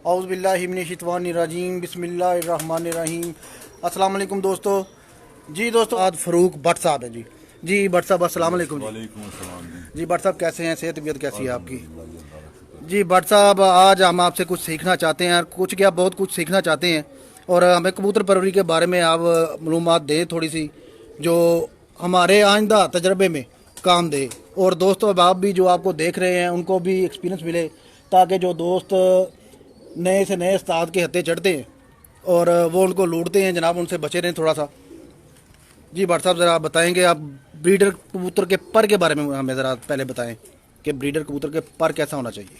औज़ुबिल्लाहिमिनश्शैतानिर्रजीम बिस्मिल्लाहिर्रहमानिर्रहीम। अस्सलाम वालेकुम दोस्तों। जी दोस्तों, आज फ़रूक भट्ट साहब हैं। जी भट्ट साहब अस्सलाम वालेकुम। वालेकुम अस्सलाम जी भट्ट साहब कैसे हैं, सेहत तबीयत कैसी है आपकी? अल्हम्दुलिल्लाह जी, अल्लाह का शुक्र। जी भट्ट साहब, आज हम आपसे कुछ सीखना चाहते हैं, कुछ क्या बहुत कुछ सीखना चाहते हैं, और हमें कबूतर परवरी के बारे में आप मालूमात दें थोड़ी सी, जो हमारे आइंदा तजर्बे में काम दे, और दोस्तों अहबाब भी जो आपको देख रहे हैं उनको भी एक्सपीरियंस मिले, ताकि जो दोस्त नए से नए उस्ताद के हत्थे चढ़ते हैं और वो उनको लूटते हैं, जनाब उनसे बचे रहें थोड़ा सा। जी भट्ट साहब, ज़रा आप बताएंगे, आप ब्रीडर कबूतर के पर के बारे में हमें ज़रा पहले बताएं कि ब्रीडर कबूतर के पर कैसा होना चाहिए।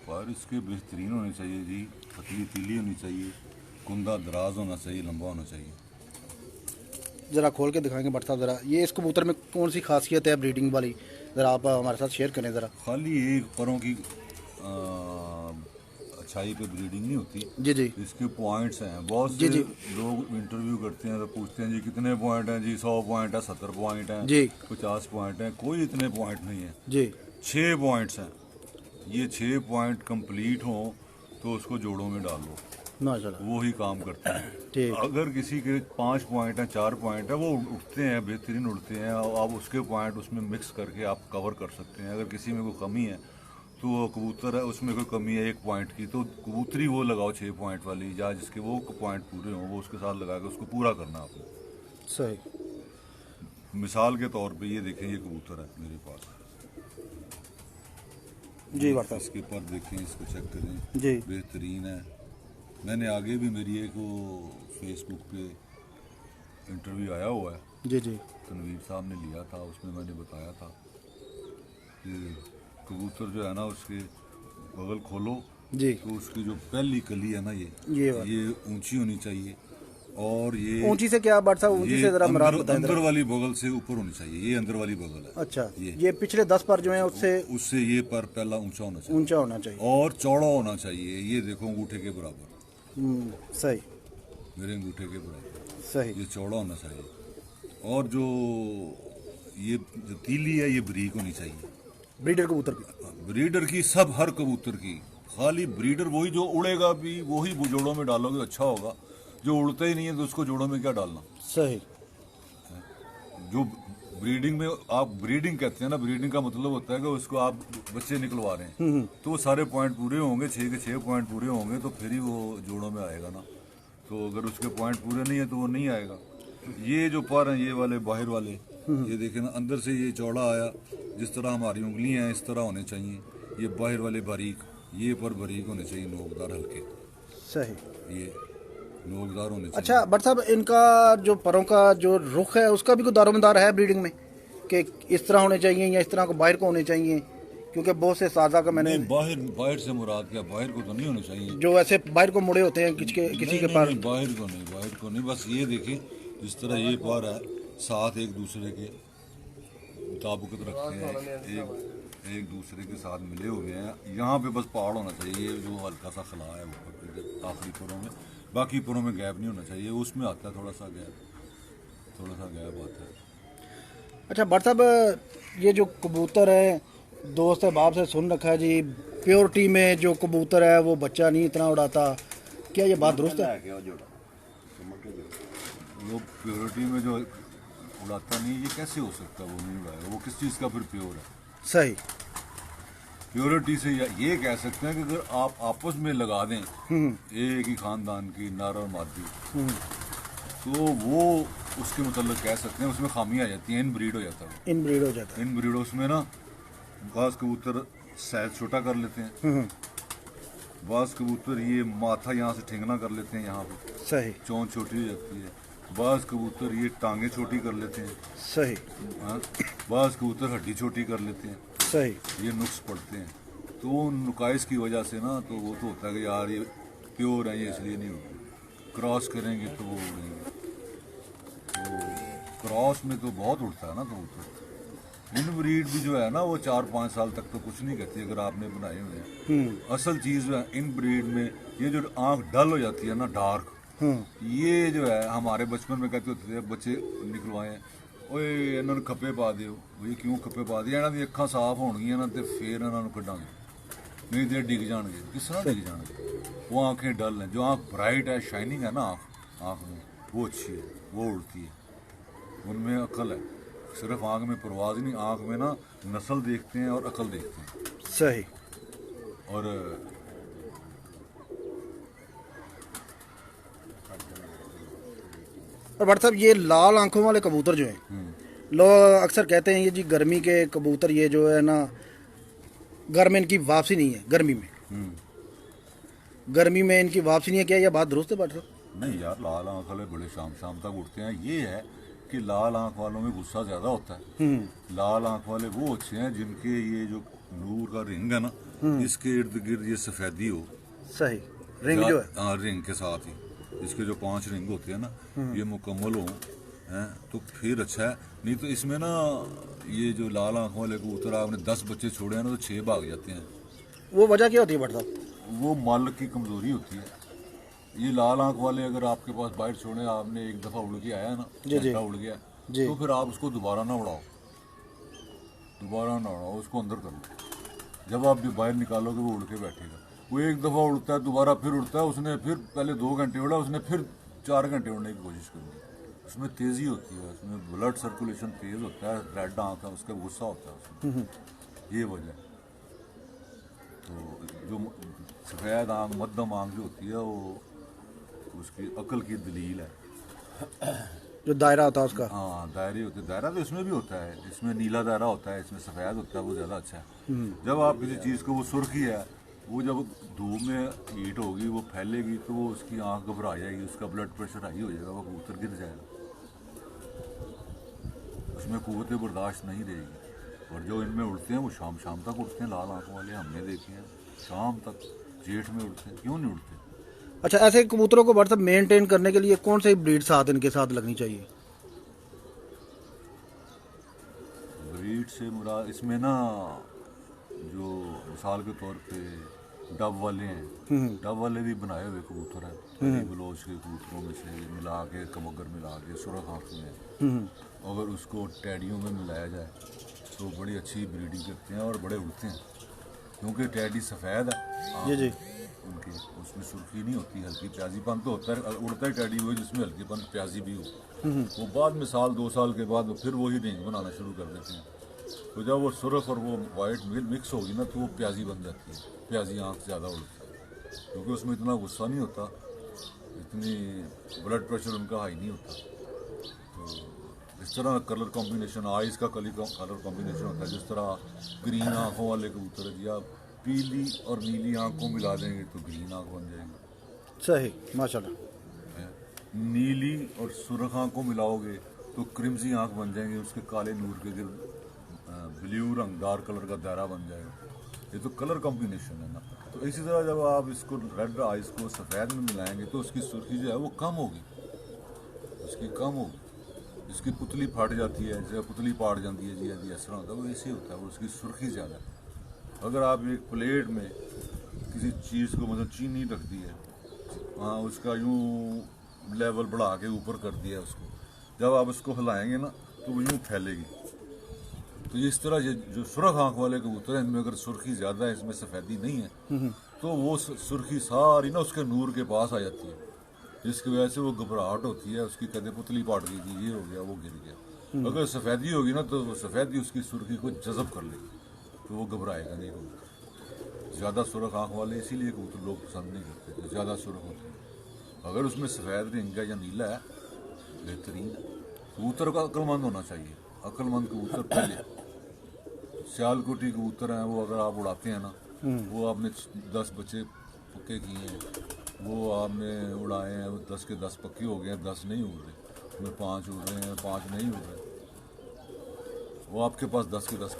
पर इसके बेहतरीन होने चाहिए जी, पतली तीली होनी चाहिए, कुंदा दराज होना चाहिए, लंबा होना चाहिए। ज़रा खोल के दिखाएंगे भट्ट साहब, ज़रा ये इस कबूतर में कौन सी खासियत है ब्रीडिंग वाली, ज़रा आप हमारे साथ शेयर करें ज़रा। खाली एक परों की अच्छाई पे ब्रीडिंग नहीं होती। जी जी इसके पॉइंट्स हैं, बहुत जी से जी लोग इंटरव्यू करते हैं तो पूछते हैं जी कितने पॉइंट हैं जी, 100 पॉइंट है, 70 पॉइंट हैं, जी 50 पॉइंट हैं। कोई इतने पॉइंट नहीं है, जी 6 पॉइंट्स हैं। ये 6 पॉइंट कंप्लीट हों तो उसको जोड़ों में डाल लो, माशाल्लाह, वो ही काम करता है। ठीक। अगर किसी के 5 पॉइंट हैं, 4 पॉइंट है, वो उठते हैं, बेहतरीन उड़ते हैं, और आप उसके पॉइंट उसमें मिक्स करके आप कवर कर सकते हैं। अगर किसी में कोई कमी है तो वो कबूतर है उसमें कोई कमी है 1 पॉइंट की, तो कबूतरी वो लगाओ 6 पॉइंट वाली, या जिसके वो पॉइंट पूरे हों वो उसके साथ लगा के उसको पूरा करना आपने। सही। मिसाल के तौर पे ये देखें, ये कबूतर है मेरे पास, जी भट्ट साहब। इसके पर देखें, इसको चेक करें, जी बेहतरीन है। मैंने आगे भी मेरी एक वो फेसबुक पे इंटरव्यू आया हुआ है, जी जी तनवीर साहब ने लिया था, उसमें मैंने बताया था कि कबूतर जो है ना उसके बगल खोलो जी। तो उसकी जो पहली कली है ना ये बात। ये ऊंची होनी चाहिए, और ये ऊंची से क्या भट्ट साहब, ऊंची ये से ज़रा मुराद अंदर बताएं अंदर ज़रा। वाली बगल से ऊपर होनी चाहिए। ये अंदर वाली बगल है, अच्छा, ये ये पिछले 10 पर जो हैं उससे उससे ये पर पहला ऊंचा होना चाहिए ऊंचा होना चाहिए। और चौड़ा होना चाहिए। ये देखो अंगूठे के बराबर, सही मेरे अंगूठे के बराबर सही। ये चौड़ा होना चाहिए। और जो ये जो तीली है ये बरीक होनी चाहिए। ब्रीडर कबूतर की। ब्रीडर की सब, हर कबूतर की, खाली ब्रीडर वही जो उड़ेगा भी वही जोड़ों में डालोगे अच्छा होगा। जो उड़ता ही नहीं है तो उसको जोड़ों में क्या डालना। सही। जो ब्रीडिंग में आप ब्रीडिंग कहते हैं ना, ब्रीडिंग का मतलब होता है कि उसको आप बच्चे निकलवा रहे हैं तो वो सारे पॉइंट पूरे होंगे, 6 के 6 पॉइंट पूरे होंगे तो फिर ही वो जोड़ों में आएगा ना। तो अगर उसके पॉइंट पूरे नहीं है तो वो नहीं आएगा। ये जो पर हैं ये वाले बाहर वाले, ये देखें ना, अंदर से ये चौड़ा आया, जिस तरह हमारी उंगलियां हैं इस तरह होने चाहिए। ये बाहर वाले बारीक, ये पर बारीक होने चाहिए, नोकदार हल्के, सही। ये नोकदार होने चाहिए। अच्छा भट्ट साहब, इनका जो परों का जो रुख है उसका भी कोई दारोमदार है ब्रीडिंग में, कि इस तरह होने चाहिए या इस तरह को बाहर को होने चाहिए? क्योंकि बहुत से साजा का मैंने नहीं, बाहर बाहर से मुराद क्या, बाहर को तो नहीं होने चाहिए। जो ऐसे बाहर को मुड़े होते हैं किसी के नहीं, पर। नहीं, बाहर को नहीं, बाहर को नहीं। बस ये देखिए जिस तरह ये पर है, साथ एक दूसरे के मुताबिकत रखते हैं, एक दूसरे के साथ मिले हुए हैं। यहाँ पे बस पहाड़ होना चाहिए, ये जो हल्का सा खला है ऊपर आखिरी परों में, बाकी परों में गैप नहीं होना चाहिए। उसमें आता है थोड़ा सा गैप आता है। अच्छा भट्ट साहब, ये जो कबूतर है, दोस्त बाप से सुन रखा है जी, प्योरिटी में जो कबूतर है वो बच्चा नहीं इतना उड़ाता, क्या ये बात दुरुस्त है? वो प्योरिटी में जो उड़ाता नहीं, ये कैसे हो सकता है? वो नहीं उड़ाएगा, वो किस चीज़ का फिर प्योर है? सही। प्योरिटी से ये कह सकते हैं कि अगर आप आपस में लगा दें एक ही खानदान की नर और मादी, तो वो उसके मतलब कह सकते हैं उसमें खामी आ जाती है, इनब्रीड हो जाता है। इनब्रीड हो जाता है। इनब्रीड उसमें ना बाज़ कबूतर साइज छोटा कर लेते हैं, बाज़ कबूतर ये माथा यहाँ से ठेंगना कर लेते हैं, यहाँ पे सही चोंच छोटी हो जाती है। बाज़ कबूतर ये टांगे छोटी कर लेते हैं, सही हाँ। बाज़ कबूतर हड्डी छोटी कर लेते हैं, सही। ये नुक्स पड़ते हैं। तो वो नुकाइश की वजह से ना, तो वो तो होता है कि यार ये प्योर है, ये इसलिए नहीं होते। क्रॉस करेंगे तो वो उड़ेंगे। तो क्रॉस में तो बहुत उड़ता है ना कबूतर। इनब्रीड भी जो है ना वो 4-5 साल तक तो कुछ नहीं कहती अगर आपने बनाए हुए हैं। असल चीज़ जो है इनब्रीड में, ये जो आँख डल हो जाती है ना, डार्क, ये जो है हमारे बचपन में कहते होते थे बच्चे निकलवाए, ओए इन्होंने खप्पे पा दियो। ये क्यों खप्पे पा दिए? इन्हों दी अखां साफ होणगियां ना, तो फिर इन्हों कढ़ांगे। नहीं देर डिग जाएंगे, किस तरह डिग जाएंगे। वो आंखें डल हैं, जो आंख ब्राइट है, शाइनिंग है ना आंख में, वो अच्छी है, वो उड़ती है, उनमें अकल है। सिर्फ आंख में परवाज नहीं, आंख में ना नस्ल देखते हैं और अकल देखते हैं। सही। और और भट्ट साहब, ये लाल आंखों वाले कबूतर जो हैं, लोग अक्सर कहते हैं ये जी गर्मी के कबूतर, ये जो है ना, घर में इनकी वापसी नहीं है। गर्मी में इनकी वापसी नहीं है, क्या यह बात दुरुस्त है भट्ट साहब? नहीं यार, लाल आंख वाले बड़े शाम शाम तक उठते हैं। ये है कि लाल आंख वालों में गुस्सा ज्यादा होता है। लाल आंख वाले वो अच्छे हैं जिनके ये जो नूर का रिंग है ना, इसके इर्द गिर्द ये सफेदी हो। सही। रिंग जो है, हाँ, रिंग के साथ ही इसके जो 5 रिंग होते हैं ना, ये मुकम्मल हो हैं तो फिर अच्छा है। नहीं तो इसमें ना ये जो लाल आंख वाले कबूतर, आपने 10 बच्चे छोड़े हैं ना तो 6 भाग जाते हैं। वो वजह क्या होती है भट्ट साहब? वो मल की कमजोरी होती है। ये लाल आंख वाले अगर आपके पास बाइट छोड़े, आपने एक दफा उड़ के आया ना, घंटा उड़ गया, तो फिर आप उसको दोबारा ना उड़ाओ, उसको अंदर कर लो। जब आप भी बाहर निकालोगे वो उड़ के बैठेगा। वो एक दफा उड़ता है, दोबारा फिर उड़ता है, उसने फिर पहले 2 घंटे उड़ा, उसने फिर 4 घंटे उड़ने की कोशिश करी। उसमें तेजी होती है, उसमें ब्लड सर्कुलेशन तेज होता है, रेड आंख है, उसका गुस्सा होता है उसमें, ये वजह है। तो जो सफ़ेद आंख, मध्यम आंख जो होती है, वो उसकी अकल की दलील है। जो दायरा होता है उसका। हाँ, दायरे होते, दायरा तो इसमें भी होता है, इसमें नीला दायरा होता है, इसमें सफ़ेद होता है, वो ज़्यादा अच्छा है। जब आप किसी चीज़ को, वो सुर्खी है, वो जब धूप में हीट होगी, वो फैलेगी, तो वो उसकी आंख घबरा जाएगी, उसका ब्लड प्रेशर हाई हो जाएगा, वो कबूतर गिर जाएगा, उसमें कुव्वत बर्दाश्त नहीं रहेगी। और जो इनमें उड़ते हैं वो शाम शाम तक उड़ते हैं, लाल आंखों वाले हमने देखे हैं, शाम तक जेठ में उड़ते हैं। क्यों नहीं उड़ते? अच्छा, ऐसे कबूतरों को भट्ट साहब मेंटेन करने के लिए कौन सी ब्रीड साथ इनके साथ लगनी चाहिए? ब्रीड से मुराद इसमें ना, जो मिसाल के तौर पे डब वाले हैं, डब वाले भी बनाए हुए कबूतर हैं, बलोच के कबूतरों में से मिला के, कमगर मिला के, सुरख आँख में, अगर उसको टैडियों में मिलाया जाए तो बड़ी अच्छी ब्रीडिंग करते हैं और बड़े उड़ते हैं। क्योंकि टैडी सफ़ेद है जी उनके, उसमें सुर्खी नहीं होती, हल्की प्याजीपन तो होता है। उड़ता ही टैडी हुई जिसमें हल्कीपन प्याजी भी हो। वो बाद में 1-2 साल के बाद फिर वही रेंज बनाना शुरू कर देते हैं। तो जब वो सुरख और वो वाइट मिक्स होगी ना, तो वो प्याजी बन जाती है, प्याजी आँख ज़्यादा उड़ती है, क्योंकि उसमें इतना गुस्सा नहीं होता, इतनी ब्लड प्रेशर उनका हाई नहीं होता। तो इस तरह कलर कॉम्बिनेशन, आइज़ का कलर कॉम्बिनेशन होता है। जिस तरह ग्रीन आँखों वाले कबूतर है, या पीली और नीली आँख को मिला देंगे तो ग्रीन आँख बन जाएगी। सही, माशाल्लाह। नीली और सुर्ख आँख को मिलाओगे तो क्रिम्जी आँख बन जाएंगे, उसके काले नूर के गिर्द ब्लू रंग, डार्क कलर का दायरा बन जाएगा। ये तो कलर कॉम्बिनेशन है ना। तो इसी तरह जब आप इसको रेड आइज़ को सफ़ेद में मिलाएंगे तो उसकी सुर्खी जो है वो कम होगी, उसकी कम होगी, इसकी पुतली फट जाती है, जैसे पुतली पाट जाती है जी, इस तरह होता है, वो ऐसे होता है, वो उसकी सुर्खी ज़्यादा है। अगर आप एक प्लेट में किसी चीज़ को, मतलब चीनी रख दी है, हाँ, उसका यूँ लेवल बढ़ा के ऊपर कर दिया उसको, जब आप उसको हिलाएंगे ना तो वो यूँ फैलेगी। तो इस तरह जो सुर्ख आँख वाले कबूतर हैं, इनमें अगर सुर्खी ज़्यादा है, इसमें सफ़ेदी नहीं है, तो वो सुर्खी सारी ना उसके नूर के पास आ जाती है, जिसकी वजह से वो घबराहट होती है, उसकी कदे पुतली पाट गई थी, ये हो गया, वो गिर गया। अगर सफ़ेदी होगी ना तो वो सफ़ेदी उसकी सुर्खी को जज़ब कर लेगी, तो वो घबराएगा नहीं कबूतर। ज़्यादा सुर्ख आँख वाले इसीलिए कबूतर लोग पसंद नहीं करते, ज़्यादा सुर्ख होते हैं। अगर उसमें सफ़ेद रिंग है या नीला है, बेहतरीन है। कबूतर का अक्लमंद होना चाहिए, अक्लमंद कबूतर पहले। सियालकोटी कबूतर हैं, वो अगर आप उड़ाते हैं ना, वो आपने 10 बच्चे पक्के किए हैं, वो आपने उड़ाए हैं, 10 के 10 पक्के हो गए हैं, 10 नहीं उड़ रहे, उसमें 5 उड़ रहे हैं, 5 नहीं उड़ रहे, वो आपके पास 10 के 10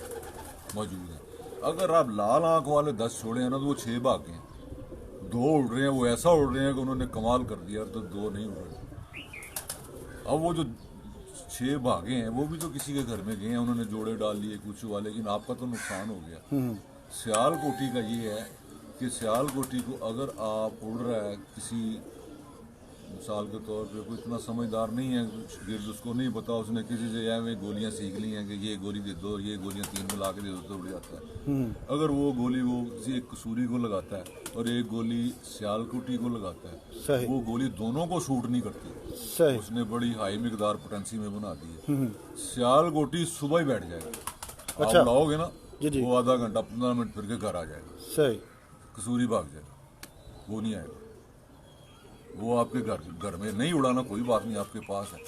मौजूद हैं। अगर आप लाल आँख वाले 10 छोड़े हैं ना, तो वो 6 भाग गए हैं, 2 उड़ रहे हैं, वो ऐसा उड़ रहे हैं कि उन्होंने कमाल कर दिया, तो 2 नहीं उड़ रहे। अब वो जो 6 भागे हैं, वो भी तो किसी के घर में गए हैं, उन्होंने जोड़े डाल लिए कुछ हुआ, लेकिन आपका तो नुकसान हो गया। सियालकोटी का ये है कि सियालकोटी को अगर आप उड़ रहा है किसी मिसाल के तौर पे कोई इतना समझदार नहीं है गिर्द, उसको नहीं पता, उसने किसी से या में गोलियां सीख ली हैं कि ये गोली दे दो, ये गोलियां 3 मिला के दे दो तो उड़ जाता है। अगर वो गोली वो किसी एक कसूरी को लगाता है और एक गोली सियालकोटी को लगाता है, सही। वो गोली दोनों को शूट नहीं करती। सही। उसने बड़ी हाई मिकदार पोटेंसी में बना दी है। सियालकोटी सुबह ही बैठ जाएगा, अच्छा। आप उड़ाओगे ना, जी जी। वो आधा घंटा 15 मिनट फिर के घर आ जाएगा, सही। कसूरी भाग जाएगा, वो नहीं आएगा। वो आपके घर में नहीं उड़ाना कोई बात नहीं, आपके पास है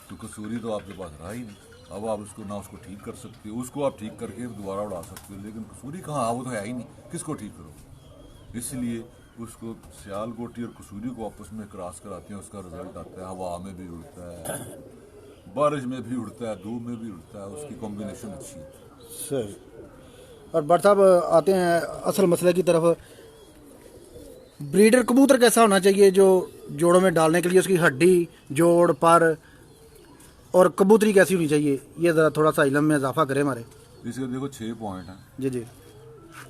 तो कसूरी तो आपके पास रहा ही नहीं। अब आप उसको ना उसको ठीक कर सकते हो, उसको आप ठीक करके दोबारा उड़ा सकते हो, लेकिन कसूरी कहाँ, वो तो है ही नहीं, किसको ठीक करो। इसलिए उसको सियालकोटी और कसूरी को आपस में क्रॉस कराते हैं, उसका रिजल्ट आता है। हवा में भी उड़ता है, बारिश में भी उड़ता है, धूप में भी उड़ता है, उसकी कॉम्बिनेशन अच्छी है। सही। और भट्ट साहब आते हैं असल मसले की तरफ। ब्रीडर कबूतर कैसा होना चाहिए जो जोड़ों में डालने के लिए, उसकी हड्डी, जोड़, पर और कबूतरी कैसी होनी चाहिए, ये ज़रा थोड़ा सा इल्म में इजाफा करें हमारे। इसके देखो 6 पॉइंट हैं। जी जी।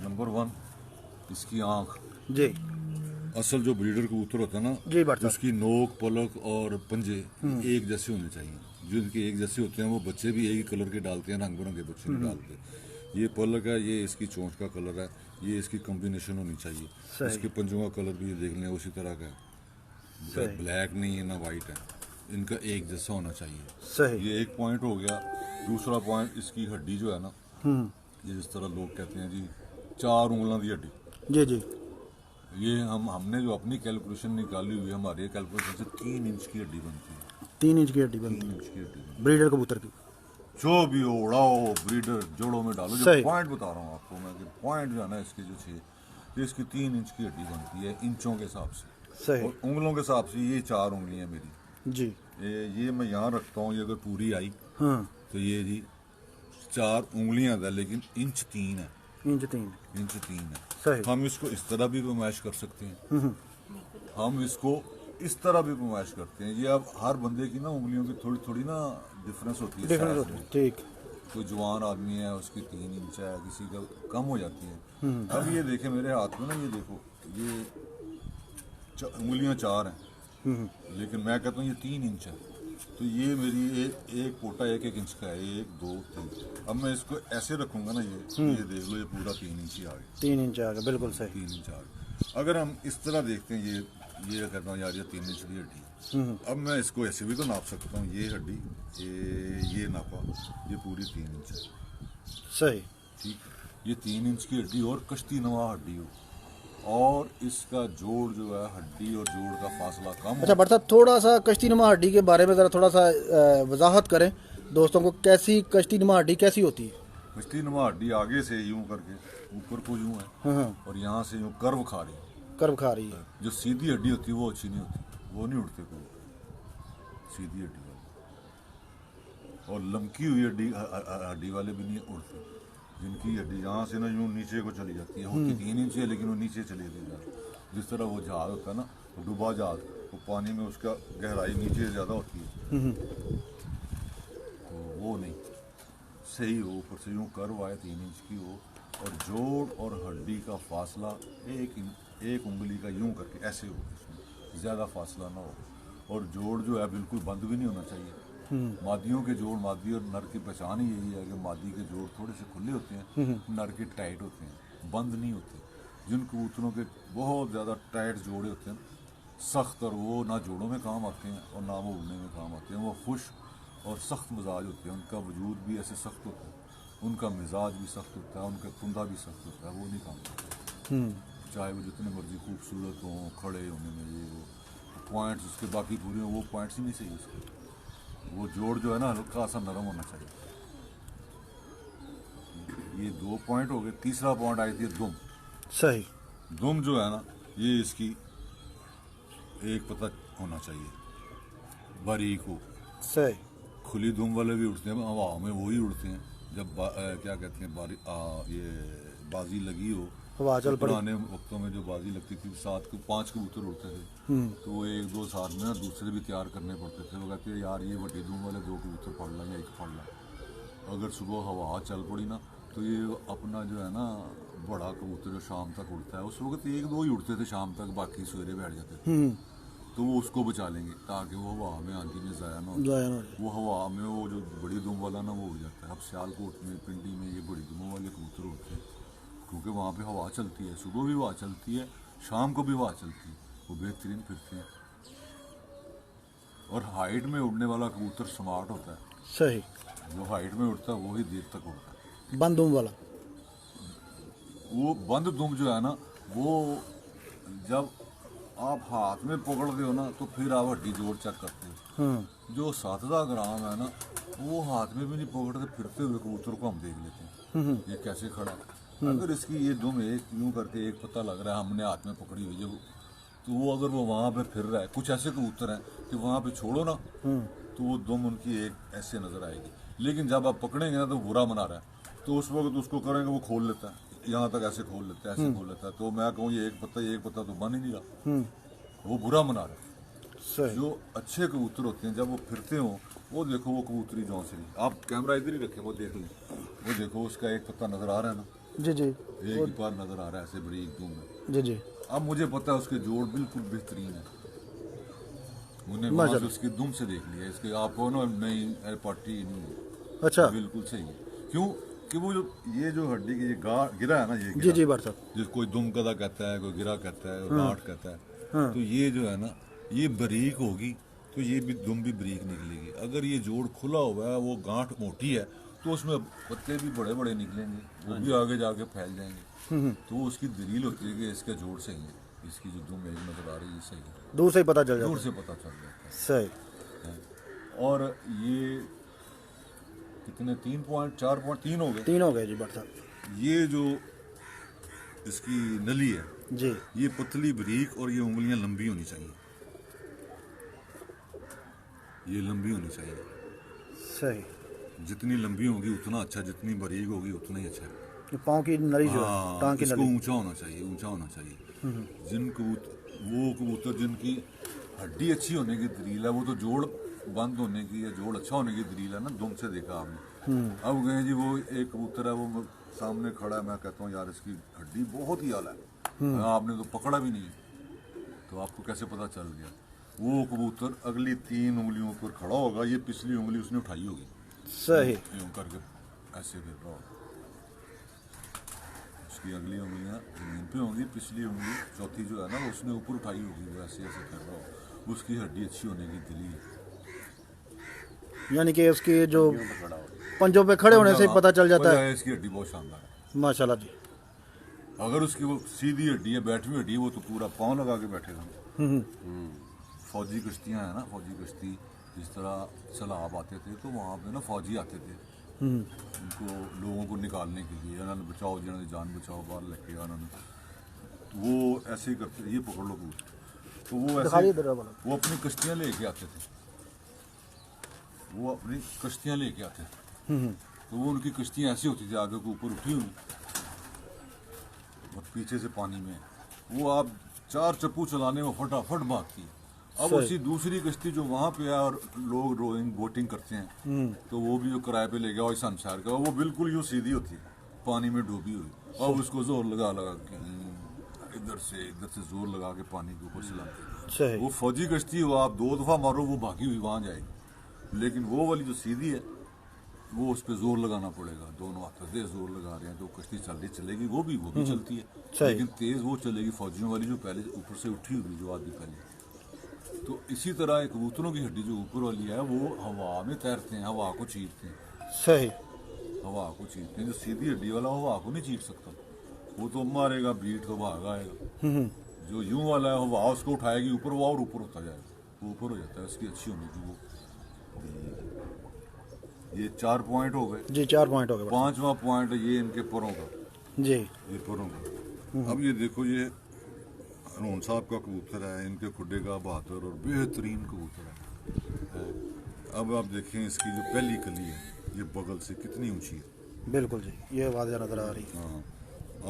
नंबर 1 इसकी आँख। जी असल जो ब्रीडर कबूतर होता है ना, जी भट्ट साहब। उसकी नोक, पलक और पंजे एक जैसे होने चाहिए। जो इनके एक जैसे होते हैं वो बच्चे भी एक ही कलर के डालते हैं, रंग बिरंगे बच्चे नहीं डालते। ये पलक है, ये इसकी चोंच का कलर है, ये इसकी कॉम्बिनेशन होनी चाहिए। सही। इसके पंजों का कलर भी देख लें उसी तरह का है, ब्लैक नहीं है ना वाइट है, इनका एक जैसा होना चाहिए। सही। ये एक पॉइंट हो गया। दूसरा पॉइंट इसकी हड्डी जो है ना, ये जिस तरह लोग कहते हैं जी 4 उंगलों की हड्डी, जी जी। ये हमने जो अपनी कैलकुलेशन निकाली हुई है, हमारे कैलकुलेशन से 3 इंच की हड्डी बनती है। 3 इंच की हड्डी बनती 3 है इंच की हड्डी ब्रीडर कबूतर की। जो भी हो, उड़ाओ, ब्रीडर जोड़ों में डालो। जो सही। पॉइंट बता रहा हूँ आपको मैं कि पॉइंट जो है ना इसके जो 6, ये इसकी 3 इंच की हड्डी बनती है इंचों के हिसाब से, सही। और उंगलों के हिसाब से ये 4 उंगलियां मेरी। जी। ये मैं यहाँ रखता हूँ, ये अगर पूरी आई हाँ। तो ये जी 4 उंगलियां है, लेकिन इंच 3 है। इंच 3। इंच 3 है। सही। हम इसको इस तरह भी पैमाइश कर सकते हैं, हम इसको इस तरह भी पैमाइश करते हैं। ये अब हर बंदे की ना उंगलियों की थोड़ी थोड़ी ना डिफरेंस होती है, डिफरेंस size होती में। है, ठीक। कोई जवान आदमी है उसकी 3 इंच है, किसी का कम हो जाती है। अब ये देखें मेरे हाथ में ना, ये देखो, ये उंगलियां 4 हैं, लेकिन मैं कहता हूँ ये 3 इंच है। तो ये मेरी एक पोटा 1 इंच का है, 1 2 3। अब मैं इसको ऐसे रखूंगा ना, ये देख लो, ये पूरा 3 इंच ही आ गया। 3 इंच आ गया, बिल्कुल सही। 3 इंच आ गया। अगर हम इस तरह देखते हैं, ये कहता हूँ यार ये 3 इंच की हड्डी। अब मैं इसको ऐसे भी तो नाप सकता हूँ, ये हड्डी, ये नापा, ये पूरी 3 इंच है। सही। ठीक है, ये 3 इंच की हड्डी और कश्ती नुमा हड्डी हो, और इसका जोड़ जो है, हड्डी और जोड़ का फासला कम अच्छा हो। भट्ट साहब, थोड़ा सा कश्ती नुमा हड्डी के बारे में ज़रा थोड़ा सा वजाहत करें दोस्तों को, कैसी कश्ती नुमा हड्डी कैसी होती है। कश्ती नुमा हड्डी आगे से यूं करके ऊपर को यूं है, हाँ। और यहाँ से यूं कर्व खा रही है। कर्व खा रही है। जो सीधी हड्डी होती है वो अच्छी नहीं होती, वो नहीं उड़ते कोई सीधी हड्डी वाले, और लमकी हुई हड्डी वाले भी नहीं उड़ते। जिनकी हड्डी यहाँ से ना यूं नीचे को चली जाती है, होती 3 इंच है लेकिन वो नीचे चली जाती है। जिस तरह वो जहाज होता है ना, वो डूबा जहाज, वो पानी में उसका गहराई नीचे ज़्यादा होती है, तो वो नहीं सही हो, ऊपर से यूं कर्व आए 3 इंच की हो, और जोड़ और हड्डी का फासला एक उंगली का यूं करके ऐसे हो, इसमें ज़्यादा फासला ना हो, और जोड़ जो है बिल्कुल बंद भी नहीं होना चाहिए। मादियों के जोड़, मादी और नर की पहचान ही यही है कि मादी के जोड़ थोड़े से खुले होते हैं, नर के टाइट होते हैं, बंद नहीं होते। जिन कबूतरों के बहुत ज़्यादा टाइट जोड़े होते हैं, सख्त, और वो ना जोड़ों में काम आते हैं और ना वो उड़ने में काम आते हैं, वो खुश और सख्त मिजाज होते हैं, उनका वजूद भी ऐसे सख्त होता है, उनका मिजाज भी सख्त होता है, उनका कुंदा भी सख्त होता है, वो नहीं काम करते। चाहे वो जितने मर्जी खूबसूरत हों, खड़े होने में ये वो पॉइंट्स उसके बाकी पूरे हों, वो पॉइंट्स ही नहीं सही उसके। वो जोड़ जो है ना हल्का सा नरम होना चाहिए। ये 2 पॉइंट हो गए। तीसरा पॉइंट आई थी दुम। सही। दुम जो है ना, ये इसकी एक पता होना चाहिए, बारीक हो। सही। खुली दुम वाले भी उड़ते हैं, हवा में वही उड़ते हैं जब क्या कहते हैं ये बाजी लगी हो। हवा चल पड़ी। पुराने वक्तों में जो बाजी लगती थी, 5 कबूतर उड़ते थे, तो वो 1-2 साथ में ना दूसरे भी तैयार करने पड़ते थे। वो कहते हैं यार ये बड़ी दुम वाले 2 कबूतर पड़ ला या 1 पड़ ला। अगर सुबह हवा चल पड़ी ना, तो ये अपना जो है ना बड़ा कबूतर जो शाम तक उड़ता है, उस वक्त 1-2 ही उड़ते थे शाम तक, बाकी सवेरे बैठ जाते थे। तो वो उसको बचा लेंगे ताकि वो हवा में आंधी में ज़ाया ना हो। जाया ना वो हवा में वो जो बड़ी दुम वाला ना वो हो जाता है। अब सियालकोट में पिंडी में ये बड़ी दुमों वाले कबूतर होते हैं क्योंकि वहाँ पे हवा चलती है, सुबह भी हवा चलती है, शाम को भी हवा चलती है, वो बेहतरीन फिरते हैं। और हाइट में उड़ने वाला कबूतर स्मार्ट होता है। सही। जो हाइट में उड़ता है वही देर तक उड़ता है। बंद दुम वाला। वो बंद दुम जो है ना, वो जब आप हाथ में पकड़ते हो ना तो फिर आप हड्डी जोड़ चेक करते हो। जो 7 ग्राम है ना, वो हाथ में भी नहीं पकड़ते, फिरते हुए कबूतर को हम देख लेते हैं ये कैसे खड़ा है। अगर इसकी ये दुम एक यूं करके एक पता लग रहा है हमने हाथ में पकड़ी हुई है, तो वो अगर वो वहाँ पे फिर रहा है, कुछ ऐसे कबूतर हैं कि वहाँ पे छोड़ो ना तो वो दुम उनकी एक ऐसे नजर आएगी। लेकिन जब आप पकड़ेंगे ना तो बुरा मना रहा है, तो उस वक्त उसको करेंगे वो खोल लेता है, यहाँ तक ऐसे खोल लेता है, ऐसे खोल लेता है। तो मैं कहूँ ये एक पत्ता तो बन ही नहीं रहा, वो बुरा मना रहा है। सही। जो अच्छे कबूतर होते हैं जब वो फिरते हो, वो देखो वो कबूतरी जौंसरी, आप कैमरा इधर ही रखें, वो देख लें, वो देखो उसका एक पत्ता नजर आ रहा है ना, जी जी एक ही बार नजर आ रहा है, ऐसे बड़ी एक दुम है। जी जी। अब मुझे पता है उसके जोड़ बिल्कुल बेहतरीन है, उन्हें वहाँ से उसकी दुम से देख लिया। इसके आपको ना नई पार्टी नहीं है, अच्छा। बिल्कुल सही है। क्यों कि वो जो ये जो हड्डी की ये गिरा है ना, ये जी जी बार साहब। जिस कोई दुम कदा कहता है, कोई गिरा कहता है, गांठ कहता है, तो ये जो है ना ये बारीक होगी तो ये भी दुम भी बारीक निकलेगी। अगर ये जोड़ खुला हुआ है, वो गांठ मोटी है, तो उसमें पत्ते भी बड़े बड़े निकलेंगे, वो भी आगे जाके फैल जाएंगे। तो उसकी दलील होती है कि इसका जोड़ सही है, इसकी जो दुम एक नजर आ रही है सही है, दूर से ही पता चल दूर जाता से पता चल जाता सही। है। और ये कितने 3.4.3 हो गए। 3 हो गए जी बार साहब। ये जो इसकी नली है जी। ये पतली बारीक और ये उंगलियां लंबी होनी चाहिए, ये लंबी होनी चाहिए। सही। जितनी लंबी होगी उतना अच्छा, जितनी बारीक होगी उतना ही अच्छा है। ये पाँव की नली जो है, हाँ, टांग की इसको नली। ऊंचा होना चाहिए, ऊंचा होना चाहिए। जिन वो कबूतर जिनकी हड्डी अच्छी होने की दलील है, वो तो जोड़ बंद होने की या जोड़ अच्छा होने की दलील है ना, दुम से देखा आपने। अब गए जी वो एक कबूतर है, वो सामने खड़ा है, मैं कहता हूँ यार इसकी हड्डी बहुत ही आला है, आपने तो पकड़ा भी नहीं, तो आपको कैसे पता चल गया? वो कबूतर अगली 3 उंगलियों पर खड़ा होगा, ये पिछली उंगली उसने उठाई होगी, सही। यूं करके ऐसे फिर रहा होगा, उसकी अगली उंगलियां जमीन पे होंगी, पिछली उंगली चौथी जो है ना वो उसने ऊपर उठाई होगी, वो ऐसे ऐसे कर रहा होगा, उसकी हड्डी अच्छी होने की दलील। यानी कि उसकी जो पंजों पे खड़े होने से ही पता चल जाता है। इसकी हड्डी बहुत शानदार है माशाल्लाह जी। अगर उसकी वो सीधी हड्डी है, बैठी हुई हड्डी है, वो तो पूरा पाँव लगा के बैठेगा। फौजी कश्तियाँ हैं ना, फौजी कश्ती जिस तरह सैलाब आते थे तो वहाँ पे ना फौजी आते थे उनको लोगों को निकालने के लिए, उन्होंने बचाओ जिन्होंने जान बचाओ बाहर लेके उन्होंने, तो वो ऐसे ही करते, ये पकड़ लो कबूतर, तो वो ऐसे वो अपनी कश्तियाँ लेके आते थे, वो अपनी कश्तियाँ लेके आते थे, तो वो उनकी कश्तियाँ ऐसी होती थी आगे को ऊपर उठी हुई और पीछे से पानी में, वो आप 4 चप्पू चलाने में फटाफट भागती है। अब उसी दूसरी कश्ती जो वहाँ पे है और लोग रोइंग बोटिंग करते हैं, तो वो भी जो किराए पे ले गया और संसार का, वो बिल्कुल यूँ सीधी होती है, पानी में डूबी हुई, और उसको जोर लगा लगा के इधर से जोर लगा के पानी के ऊपर चलाते हैं। वो फौजी कश्ती हो, आप 2 दफा मारो वो भागी हुई वहाँ जाएगी, लेकिन वो वाली जो सीधी है वो उस पर जोर लगाना पड़ेगा, दोनों हाथों से जोर लगा रहे हैं तो कश्ती चलेगी, वो भी चलती है, लेकिन तेज वो चलेगी फौजियों वाली जो पहले ऊपर से उठी हुई जो आदमी पहले। तो इसी तरह एक कबूतरों की हड्डी जो ऊपर वाली है वो हवा में तैरते हैं, हवा को चीरते हैं। सही। हवा को चीरते हैं, जो सीधी हड्डी वाला हवा को नहीं चीर सकता, वो तो मारेगा बीट तो भाग आएगा। जो यूं वाला है हवा उसको उठाएगी ऊपर, वो और ऊपर होता जाएगा, वो ऊपर हो जाता है, उसकी अच्छी होने की वो। ये 4 पॉइंट हो गए जी, 4 पॉइंट हो गए। 5वां पॉइंट ये इनके परों का जी, ये परों का। अब ये देखो ये हरून साहब का कबूतर है, इनके खुड्डे का बहादुर और बेहतरीन कबूतर है। अब आप देखें इसकी जो पहली कली है ये बगल से कितनी ऊंची है, बिल्कुल जी, ये वाज़ेह नजर आ रही है। हाँ,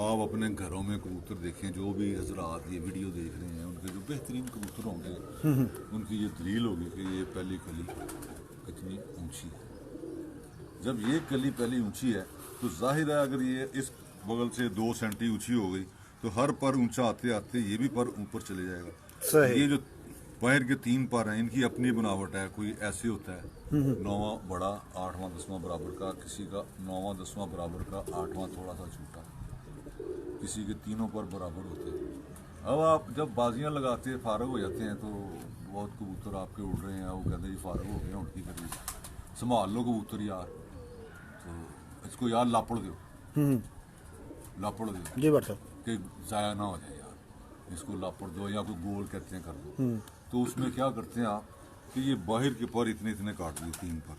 आप अपने घरों में कबूतर देखें, जो भी हजरात ये वीडियो देख रहे हैं उनके जो बेहतरीन कबूतर होंगे उनकी ये दलील होगी कि ये पहली कली कितनी ऊंची है। जब ये कली पहली ऊंची है तो जाहिर है अगर ये इस बगल से 2 सेंटी ऊंची हो गई तो हर पर ऊंचा आते आते ये भी पर ऊपर चले जाएगा। सही। ये जो बाहर के 3 पर हैं, इनकी अपनी बनावट है। कोई ऐसे होता है 9वां बड़ा, 8वां 10वां बराबर का, किसी का 9वां 10वां बराबर का, 8वां थोड़ा सा छोटा, किसी के तीनों पर बराबर होते हैं। अब आप जब बाजियां लगाते हैं, फारग हो जाते हैं, तो बहुत कबूतर आपके उड़ रहे हैं, वो कहते हैं जी फारग हो गए, उड़ती करिए, संभाल लो कबूतर यार, तो इसको यार लापड़ दो, लापड़ दो जी भाई साहब। कि ज़ाया ना हो जाए यार, इसको लापड़ दो, या कोई गोल कहते हैं कर दो। तो उसमें क्या करते हैं आप कि ये बाहर के पर इतने इतने काट दिए, 3 पर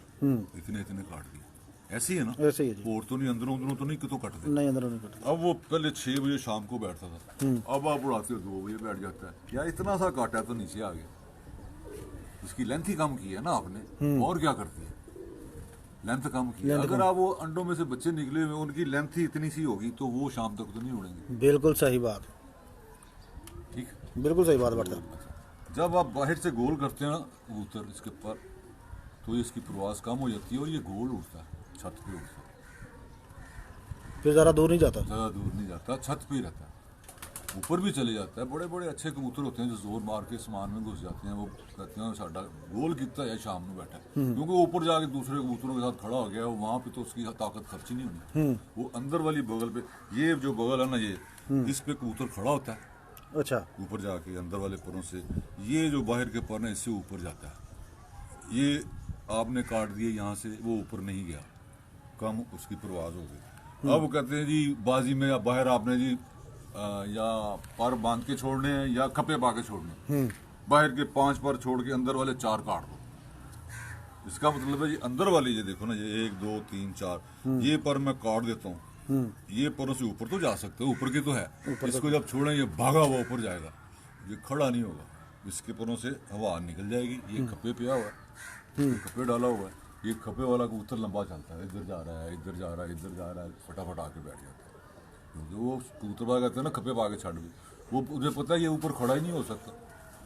इतने इतने काट दिए, ऐसे ही है ना, ऐसे ही है जी। और तो नहीं, अंदरों अंदरों तो नहीं कि तो कट दे। नहीं, अंदर नहीं कटता। अब वो पहले 6 बजे शाम को बैठता था, अब आप उड़ाते हो 2 बजे बैठ जाता है। यार इतना सा काटा है तो नीचे आ गया, उसकी लेंथ ही कम की है ना आपने, और क्या करती है, लेंथ कम की है। अगर आप वो अंडों में से बच्चे निकले हुए, उनकी लेंथ ही इतनी सी होगी तो वो शाम तक तो नहीं उड़ेंगे। बिल्कुल सही बात, ठीक, बिल्कुल सही बात भाई साहब। जब आप बाहर से गोल करते हैं ना कबूतर इसके पर, तो इसकी प्रवास कम हो जाती है और ये गोल उड़ता है, छत पे उड़ता है, फिर ज़्यादा दूर नहीं जाता। ज़्यादा दूर नहीं जाता, छत पे ही रहता है, ऊपर भी चले जाता है। बड़े बड़े अच्छे कबूतर होते हैं जो जोर मार के आसमान में घुस जाते हैं, वो कहते हैं साडा गोल कितना है शाम में बैठा है, क्योंकि वो ऊपर जाके दूसरे कबूतरों के साथ खड़ा हो गया है, वहाँ पे तो उसकी ताकत खर्च ही नहीं होनी। वो अंदर वाली बगल पे, ये जो बगल है ना, ये इस पे कबूतर खड़ा होता है, अच्छा, ऊपर जाके अंदर वाले परों से, ये जो बाहर के पर है इससे ऊपर जाता है। ये आपने काट दिए यहाँ से, वो ऊपर नहीं गया, कम उसकी परवाज हो गई। अब कहते हैं जी बाजी में या बाहर आपने जी या पर बांध के छोड़ने हैं या खपे पा के छोड़ने, बाहर के 5 पर छोड़ के अंदर वाले 4 काट दो। इसका मतलब है जी अंदर वाले, ये देखो ना, ये 1 2 3 4, ये पर मैं काट देता हूँ, ये परों से ऊपर तो जा सकते हो, ऊपर की तो है, इसको जब छोड़ें ये भागा हुआ ऊपर जाएगा, ये खड़ा नहीं होगा, इसके परों से हवा निकल जाएगी। ये खपे पे हुआ है, ये खपे डाला हुआ है, ये खपे वाला कबूतर लंबा चलता है, इधर जा रहा है, इधर जा रहा है, इधर जा रहा है, फटाफट आके बैठ जाता है, क्योंकि वो कबूतर बाग कहते हैं ना खपे पा के छड़ भी, वो मुझे पता है ये ऊपर खड़ा ही नहीं हो सकता,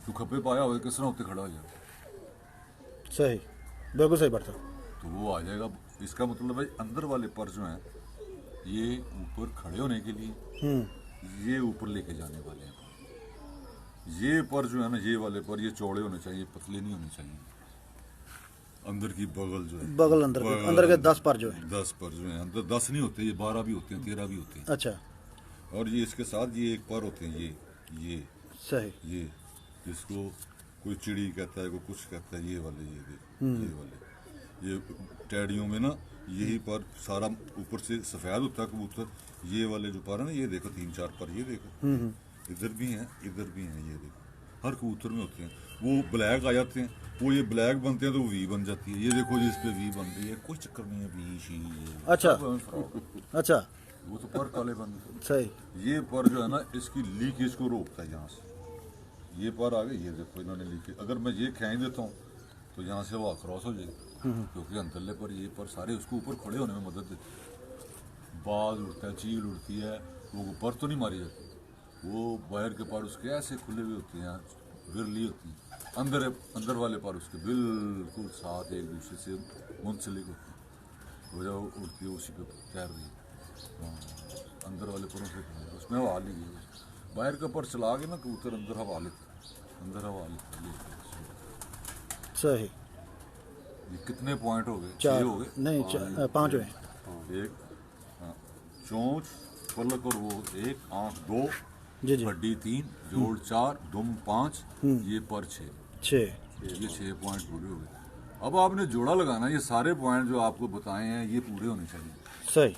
तो खपे पाया हुआ किस तरह उत्ते खड़ा हो जाएगा। सही, बिल्कुल सही बात साहब। तो वो आ जाएगा। इसका मतलब है अंदर वाले पर जो हैं ये ऊपर खड़े होने के लिए, ये ऊपर लेके जाने वाले हैं। ये पर जो है ना, ये वाले पर, ये चौड़े होने चाहिए, पतले नहीं होने चाहिए। अंदर की बगल जो है, बगल अंदर के 10 पर जो है, 10 पर जो है, अंदर 10 नहीं होते, ये 12 भी होते हैं, 13 भी होते हैं। अच्छा, और ये इसके साथ ये एक पर होते हैं, ये सही, ये जिसको कोई चिड़ी कहता है, कोई कुछ कहता है, ये वाले, ये देखो, ये वाले, ये टैडियों में ना यही पर सारा ऊपर से सफेद होता है कबूतर, ये वाले जो पर है ना, ये देखो 3-4 पर, ये देखो इधर भी हैं, इधर भी हैं, ये देखो हर कबूतर में होते हैं। वो ब्लैक आ जाते हैं, वो ये ब्लैक बनते हैं तो वी बन जाती है, ये देखो जी इस पे वी बन रही है, कोई चक्कर नहीं है, वी शी, अच्छा, अच्छा, वो तो पर काले बन गए। सही, ये पर जो है ना, इसकी लीकेज को रोकता है यहाँ से, ये पर आ गए, ये देखो इन्होंने लीकेज, अगर मैं ये खींच देता हूँ तो यहाँ से वो क्रॉस हो जाएगी, क्योंकि अंतरले पर ये पर सारे उसको ऊपर खड़े होने में मदद देते हैं। बाज उड़ता है, चील उड़ती है, वो ऊपर तो नहीं मारी जाती, वो बाहर के पर उसके ऐसे खुले हुए होते हैं, विरली होती है, अंदर वाले पर उसके बिल्कुल साथ एक दूसरे से मुंसलिक होते हैं, वो जब उड़ती है उसी पे तैर रही है, अंदर वाले परों से उसमें हवा ली गई, बाहर का पर चला के ना कबूतर अंदर हवा लेते, अंदर हवा लेते। सही, ये कितने पॉइंट हो गए? 4 हो गए, नहीं, 5 हुए। एक चोंच, पलक और वो 1, आँख 2, जी जी, हड्डी 3, जोड़ 4, दुम 5, ये पर 6, 6, ये 6 पॉइंट पूरे हो गए। अब आपने जोड़ा लगाना, ये सारे पॉइंट जो आपको बताए हैं ये पूरे होने चाहिए, सही,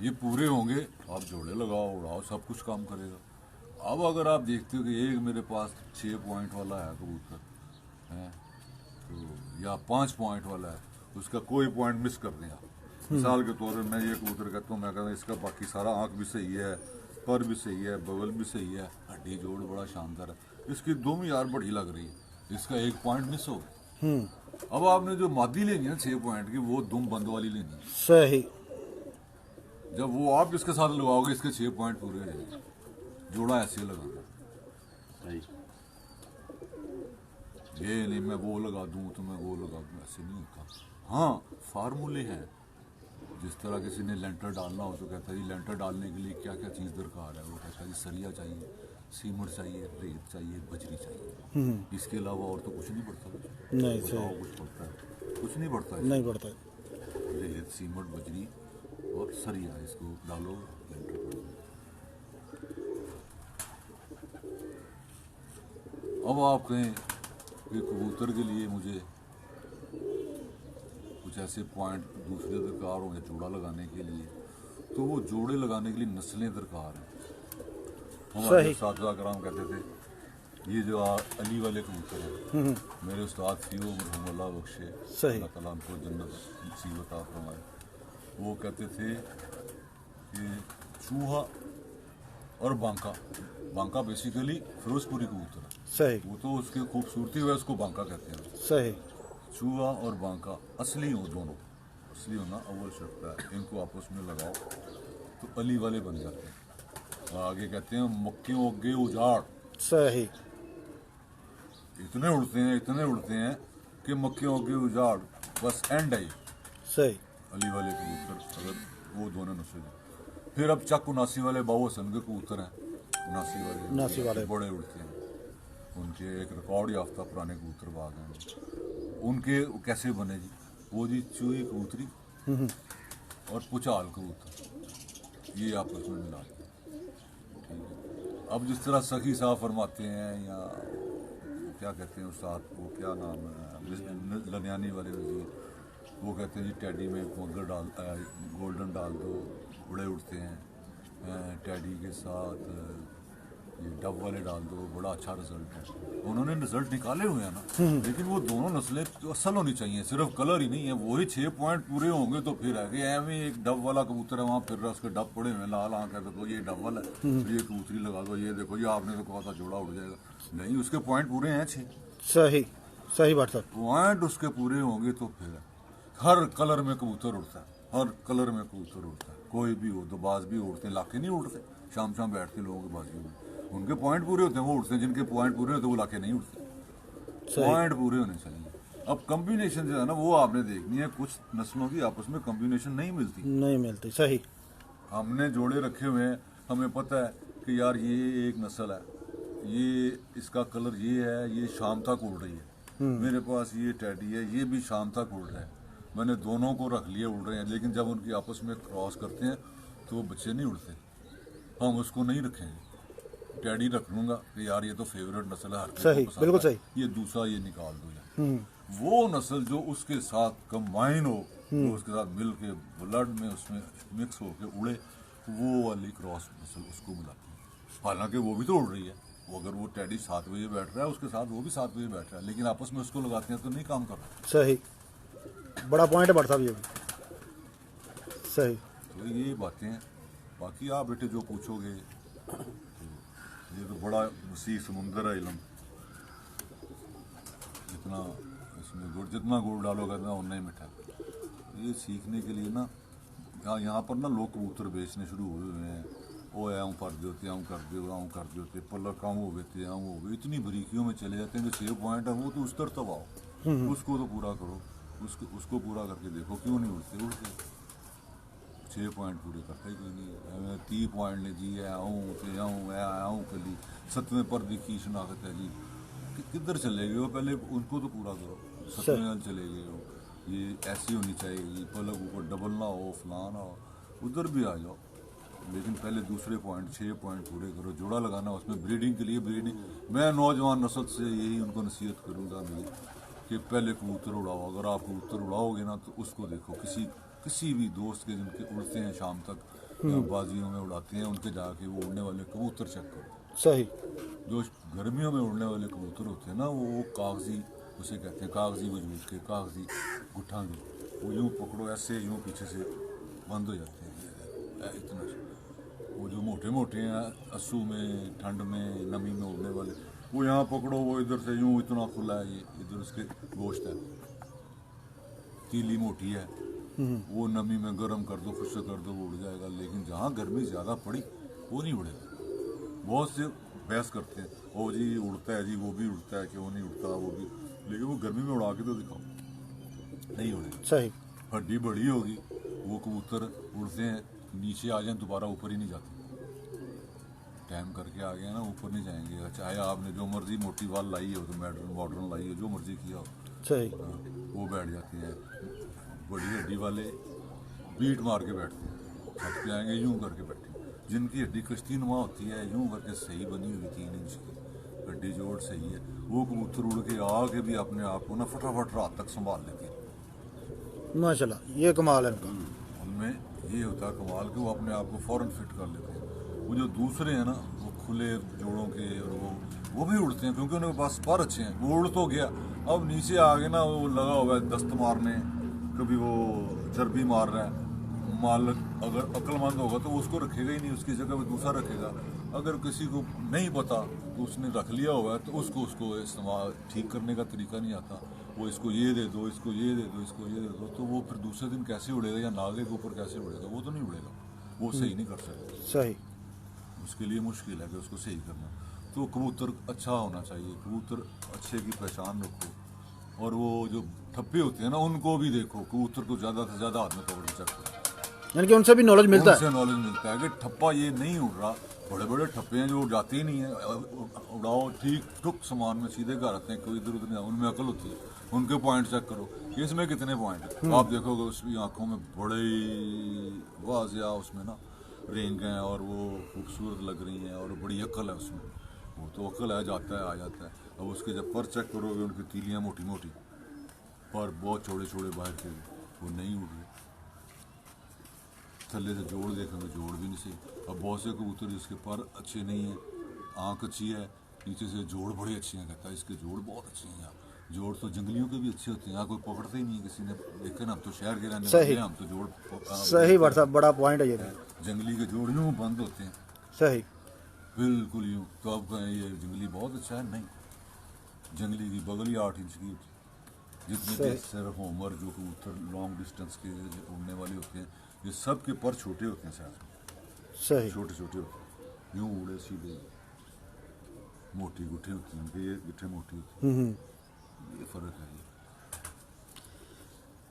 ये पूरे होंगे, आप जोड़े लगाओ, उड़ाओ, सब कुछ काम करेगा। अब अगर आप देखते हो कि एक मेरे पास 6 पॉइंट वाला है कबूतर है, तो या 5 पॉइंट वाला है, उसका कोई पॉइंट मिस कर दें आप, मिसाल के तौर पर मैं ये कबूतर कहता हूँ, मैं कहता हूँ इसका बाकी सारा आँख भी सही है, पर भी सही है, बगल भी सही है, हड्डी जोड़ बड़ा शानदार है, इसकी दुम यार बड़ी लग रही है, इसका 1 पॉइंट मिस हो गया। अब आपने जो मादी लेनी है 6 पॉइंट की, वो दुम बंद वाली लेनी है, सही, जब वो आप इसके साथ लगाओगे इसके 6 पॉइंट पूरे हो जाएंगे। जोड़ा ऐसे लगाना, ये नहीं मैं वो लगा दूं तो मैं वो लगा दूं, ऐसे नहीं होता। हाँ, फार्मूले हैं, जिस तरह किसी ने लेंटर डालना हो तो कहता है जी लेंटर डालने के लिए क्या क्या चीज़ दरकार है, वो कहता है जी सरिया चाहिए, सीमेंट चाहिए, रेत चाहिए, बजरी चाहिए, इसके अलावा और तो कुछ नहीं पड़ता। नहीं बताओ सही, कुछ पड़ता है? कुछ नहीं पड़ता है। नहीं पड़ता। रेत, सीमेंट, बजरी और सरिया, इसको डालो, लेंटर कर दो। अब आप कहें कि कबूतर के लिए मुझे कुछ ऐसे पॉइंट दूसरे दरकार होंगे जोड़ा लगाने के लिए, तो वो जोड़े लगाने के लिए नस्लें दरकार हैं। हमारे सही। साथी कराम कहते थे, ये जो अली वाले कबूतर हैं, मेरे उस्ताद थी वो मरहूम अल्लाह बख्शे, सही। अल्लाह ताला उनको जन्नत नसीब अता फरमाए, वो कहते थे कि चूहा और बांका, बांका बेसिकली फिरोजपुरी कबूतर है, सही, वो तो उसकी खूबसूरती है उसको बांका कहते हैं। सही, चूहा और बांका असली हो, दोनों असली होना अव्वल शर्त है। इनको आपस में लगाओ तो अली वाले बन जाते हैं। और आगे कहते हैं मक्खियों के उजाड़, सही, इतने उड़ते हैं कि मक्खियों के उजाड़ बस एंड है ये। सही, अली वाले कबूतर अगर वो दोनों नस्ल हैं। फिर अब चक 79 वाले बाबू हसन के कबूतर हैं, 79 वाले बड़े उड़ते हैं, उनके एक रिकॉर्ड याफ्ता पुराने कबूतर बाग हैं। उनके कैसे बने जी? वो जी चूही कबूतरी और पुचाल कबूतर, ये आपस में मिला दिया, ठीक है। अब जिस तरह सखी साहब फरमाते हैं, या क्या कहते हैं उस्ताद, वो क्या नाम है लनियानी वाले वजीर, वो कहते हैं जी टैडी में मगर गोल्डन डाल दो, बड़े उड़ते हैं। टैडी के साथ ये डब वाले डाल दो, बड़ा अच्छा रिजल्ट है। उन्होंने रिजल्ट निकाले हुए हैं ना, लेकिन वो दोनों नस्लें तो असल होनी चाहिए, सिर्फ कलर ही नहीं है। वही 6 पॉइंट पूरे होंगे तो फिर है कि एवं एक डब वाला कबूतर है, वहाँ फिर रहा उसके डब पड़े हुए हैं लाल, आँख है तो ये डब वाला है, फिर ये कबूतरी लगा दो, ये देखो ये आपने तो कहा था जोड़ा उड़ जाएगा, नहीं उसके पॉइंट पूरे हैं 6 सही, सही बात सर। पॉइंट उसके पूरे होंगे तो फिर है। हर कलर में कबूतर उड़ता है, हर कलर में कबूतर उड़ता है, कोई भी हो। दबाज भी उड़ते हैं, लाके नहीं उड़ते, शाम शाम बैठते लोगों के बाजी में, उनके पॉइंट पूरे होते हैं, वो उड़ते हैं। जिनके पॉइंट पूरे होते हैं वो लाके नहीं उड़ते, पॉइंट पूरे होने चाहिए। अब कम्बिनेशन जो है ना वो आपने देखनी है, कुछ नस्लों की आपस में कम्बिनेशन नहीं मिलती, नहीं मिलती। सही, हमने जोड़े रखे हुए हैं, हमें पता है कि यार ये एक नस्ल है, ये इसका कलर ये है, ये शाम तक उड़ रही है, मेरे पास ये टैडी है, ये भी शाम तक उड़ रहा है, मैंने दोनों को रख लिए उड़ रहे हैं। लेकिन जब उनकी आपस में क्रॉस करते हैं तो वो बच्चे नहीं उड़ते, हम उसको नहीं रखेंगे। टैडी रख लूंगा कि यार ये तो फेवरेट नस्ल है, हर किसी सही, को पसंद बिल्कुल है, सही। ये दूसरा ये निकाल दो यार। वो नस्ल जो उसके साथ कंबाइन हो, जो उसके साथ मिल के ब्लड में उसमें मिक्स होके उड़े, वो वाली क्रॉस नस्ल उसको बुलाती है। हालांकि वो भी तो उड़ रही है, वो अगर वो टैडी 7 बजे बैठ रहा है उसके साथ वो भी 7 बजे बैठ रहा है, लेकिन आपस में उसको लगाते हैं तो नहीं काम कर रहा। सही, बड़ा पॉइंट है बट साहब ये भी। सही, तो ये बातें हैं। बाकी आप बेटे जो पूछोगे, तो ये तो बड़ा वसी समुंदर है इल्म, जितना इसमें गुड़, जितना गुड़ डालोगे ना उतना ही मीठा। ये सीखने के लिए ना यहाँ पर ना लोग कबूतर बेचने शुरू हुए हुए हैं, वो आऊँ कर देते, आऊँ कर देते, पलक आऊँ हो गए, आऊँ हो गए, इतनी बारीकियों में चले जाते हैं कि 6 पॉइंट है वो तो उस तरफ तब आओ, उसको तो पूरा करो, उसको पूरा करके देखो, क्यों नहीं उड़ते 6 पॉइंट पूरे करते ही कोई नहीं है। 30 पॉइंट ने जी आऊँ कली 7वें पर दिखी शनाख्त है जी, किधर चले गए हो? पहले उनको तो पूरा करो, 7वें वाल चले गए हो, ये ऐसी होनी चाहिए जी, पलक ऊपर डबल ना हो, फलान हो, उधर भी आ जाओ, लेकिन पहले दूसरे पॉइंट 6 पॉइंट पूरे करो। जोड़ा लगाना उसमें ब्रीडिंग के लिए, ब्रीडिंग मैं नौजवान नस्ल से यही उनको नसीहत करूँगा मेरी कि पहले कबूतर उड़ाओ। अगर आप कबूतर उड़ाओगे ना तो उसको देखो, किसी भी दोस्त के जिनके उड़ते हैं शाम तक बाजियों में उड़ाते हैं, उनके जाके वो उड़ने वाले कबूतर चेक करो। सही, जो गर्मियों में उड़ने वाले कबूतर होते हैं ना, वो कागजी, उसे कहते हैं कागजी वजूद के, कागजी गुठा के, वो यूँ पकड़ो ऐसे, यूँ पीछे से बंद हो जाते हैं इतना। वो जो मोटे मोटे हैं अस्सू में, ठंड में, नमी में उड़ने वाले, वो यहाँ पकड़ो, वो इधर से यूँ इतना खुला है, ये इधर उसके गोश्त है, तीली मोटी है, वो नमी में गर्म कर दो, खुश कर दो, वो उड़ जाएगा। लेकिन जहाँ गर्मी ज़्यादा पड़ी वो नहीं उड़ेगा। बहुत से बहस करते हैं, ओ जी उड़ता है जी, वो भी उड़ता है, क्यों नहीं उड़ता वो भी, लेकिन वो गर्मी में उड़ा के तो दिखाओ, नहीं उड़ेगा। सही, हड्डी बड़ी होगी, वो कबूतर उड़ते हैं नीचे आ जाए दोबारा ऊपर ही नहीं जाते, टाइम करके आ गया ना, ऊपर नहीं जाएंगे। चाहे आपने जो मर्जी मोटी वाल लाई हो, तो मॉडर्न लाई हो, जो मर्जी किया हो, सही। हाँ, वो बैठ जाते हैं। बड़ी हड्डी वाले बीट मार के बैठते हैं, छत पे आएंगे यूं करके बैठे। जिनकी हड्डी कश्ती नुमा होती है, यूं करके सही बनी हुई 3 इंच की हड्डी जोड़ सही है, वो कबूतर उड़ के आके भी अपने आप को ना फटाफट रात तक संभाल लेते हैं। माशाल्लाह, ये कमाल है इनका। उनमें ये होता है कमाल कि वो अपने आप को फौरन फिट कर लेते हैं। वो जो दूसरे हैं ना, वो खुले जोड़ों के, और वो भी उड़ते हैं क्योंकि उनके पास पर अच्छे हैं। वो उड़ तो गया, अब नीचे आ गए ना, वो लगा हुआ है दस्त मारने, कभी वो चर्बी मार रहा है। मालिक अगर अक्लमंद होगा तो वो उसको रखेगा ही नहीं, उसकी जगह वो दूसरा रखेगा। अगर किसी को नहीं पता तो उसने रख लिया हुआ है, तो उसको इस्तेमाल ठीक करने का तरीका नहीं आता। वो इसको ये दे दो, इसको ये दे दो, इसको ये दे दो, तो वो फिर दूसरे दिन कैसे उड़ेगा या नागे के ऊपर कैसे उड़ेगा, वो तो नहीं उड़ेगा, वो सही नहीं कर सकता। सही। उसके लिए मुश्किल है कि उसको सही करना। तो कबूतर अच्छा होना चाहिए, कबूतर अच्छे की पहचान रखो। और वो जो ठप्पे होते हैं ना, उनको भी देखो, कबूतर को ज़्यादा से ज़्यादा हाथ में पकड़ के चेक करो, यानी कि उनसे भी नॉलेज मिलता है। उनसे नॉलेज मिलता है कि ठप्पा ये नहीं उड़ रहा। बड़े बड़े ठप्पे हैं जो उड़ाते ही नहीं है, उड़ाओ ठीक टुक समान में सीधे घर आते हैं, कोई इधर उधर नहीं, उनमें अकल होती है। उनके पॉइंट चेक करो कि इसमें कितने पॉइंट है। आप देखोगे उसकी आंखों में बड़े वाजिया उसमें ना रेंग हैं, और वो खूबसूरत लग रही हैं, और बड़ी अकल है उसमें। वो तो अकल है, जाता है आ जाता है। अब उसके जब पर चेक करोगे, उनकी तीलियाँ मोटी मोटी, पर बहुत छोटे छोटे बाहर के, वो नहीं उड़ रहे। थल्ले से जोड़ देखेंगे, जोड़ भी नहीं सही। अब बहुत से कबूतर जिसके पर अच्छे नहीं है, आंख अच्छी है, नीचे से जोड़ बड़े अच्छे हैं, कहता है इसके जोड़ बहुत अच्छे हैं। यार जोड़ तो जंगलियों के भी अच्छे होते हैं, यहाँ कोई पकड़ते ही नहीं है, किसी ने देखे ना। हम तो शहर के रहने वाले हैं, हम तो जोड़ सही बात साहब, बड़ा पॉइंट है ये। जंगली के जोड़ यूँ बंद होते हैं, सही। बिल्कुल यूँ। तो अब कहें ये जंगली बहुत अच्छा है, नहीं। जंगली की बगल ही 8 इंच की होती है। जितने भी सिर्फ होमर जो कबूतर लॉन्ग डिस्टेंस के उड़ने वाले होते हैं, ये सब के पर छोटे होते हैं सर, सही। छोटे छोटे होते हैं, यूँ उड़े सीधे। मोटी गुट्ठी होती है उनकी, ये गुट्ठे मोटी होती है, ये फर्क है ये।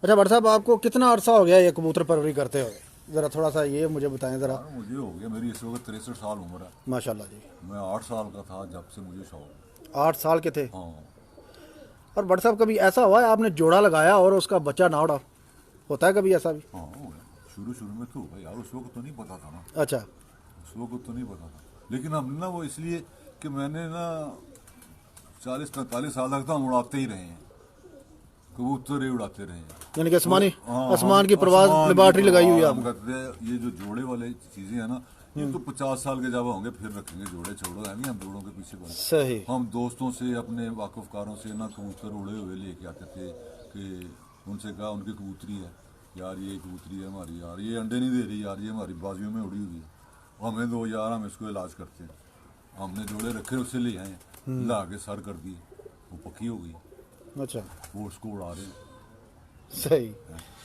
अच्छा भट्ट साहब, आपको कितना अरसा हो गया ये कबूतर परवरी करते हुए? ज़रा थोड़ा सा ये मुझे बताएं ज़रा। हाँ, मुझे हो गया, मेरी इस वक्त 63 साल उम्र है। माशाल्लाह जी। मैं 8 साल का था जब से मुझे शौक। 8 साल के थे? हाँ। और भट्ट साहब, कभी ऐसा हुआ है आपने जोड़ा लगाया और उसका बच्चा ना उड़ा? होता है कभी ऐसा भी? हाँ हो गया, शुरू में तो होगा यार, उस वक्त तो नहीं पता था ना। अच्छा। उस वक्त तो नहीं पता था, लेकिन हमने ना वो इसलिए कि मैंने ना 40-45 साल तक तो हम उड़ाते ही रहे हैं, कबूतर ही उड़ाते रहे हैं। यानी कि आसमानी, हाँ, आसमान की प्रवास आसमान की लेबॉर्ट्री लगाई हुई है प्रवाह, आपने? हम कहते हैं ये जो जोड़े वाले चीजें हैं ना, ये तो 50 साल के जब होंगे फिर रखेंगे जोड़े, छोड़ो है नहीं, हम जोड़ों के पीछे पड़े। सही। हम दोस्तों से, अपने वाकफकारों से ना कबूतर उड़े हुए लेके आते थे कि उनसे कहा उनकी कबूतरी है यार, ये कबूतरी है हमारी यार, ये अंडे नहीं दे रही यार, ये हमारी बाजुओं में उड़ी हुई है, हमें दो यार, हम इसको इलाज करते हैं। हमने जोड़े रखे, उससे ले आए, ला के सर कर दिए, वो पक्की हो गई। अच्छा। वो उसको उड़ा रहे हैं। सही।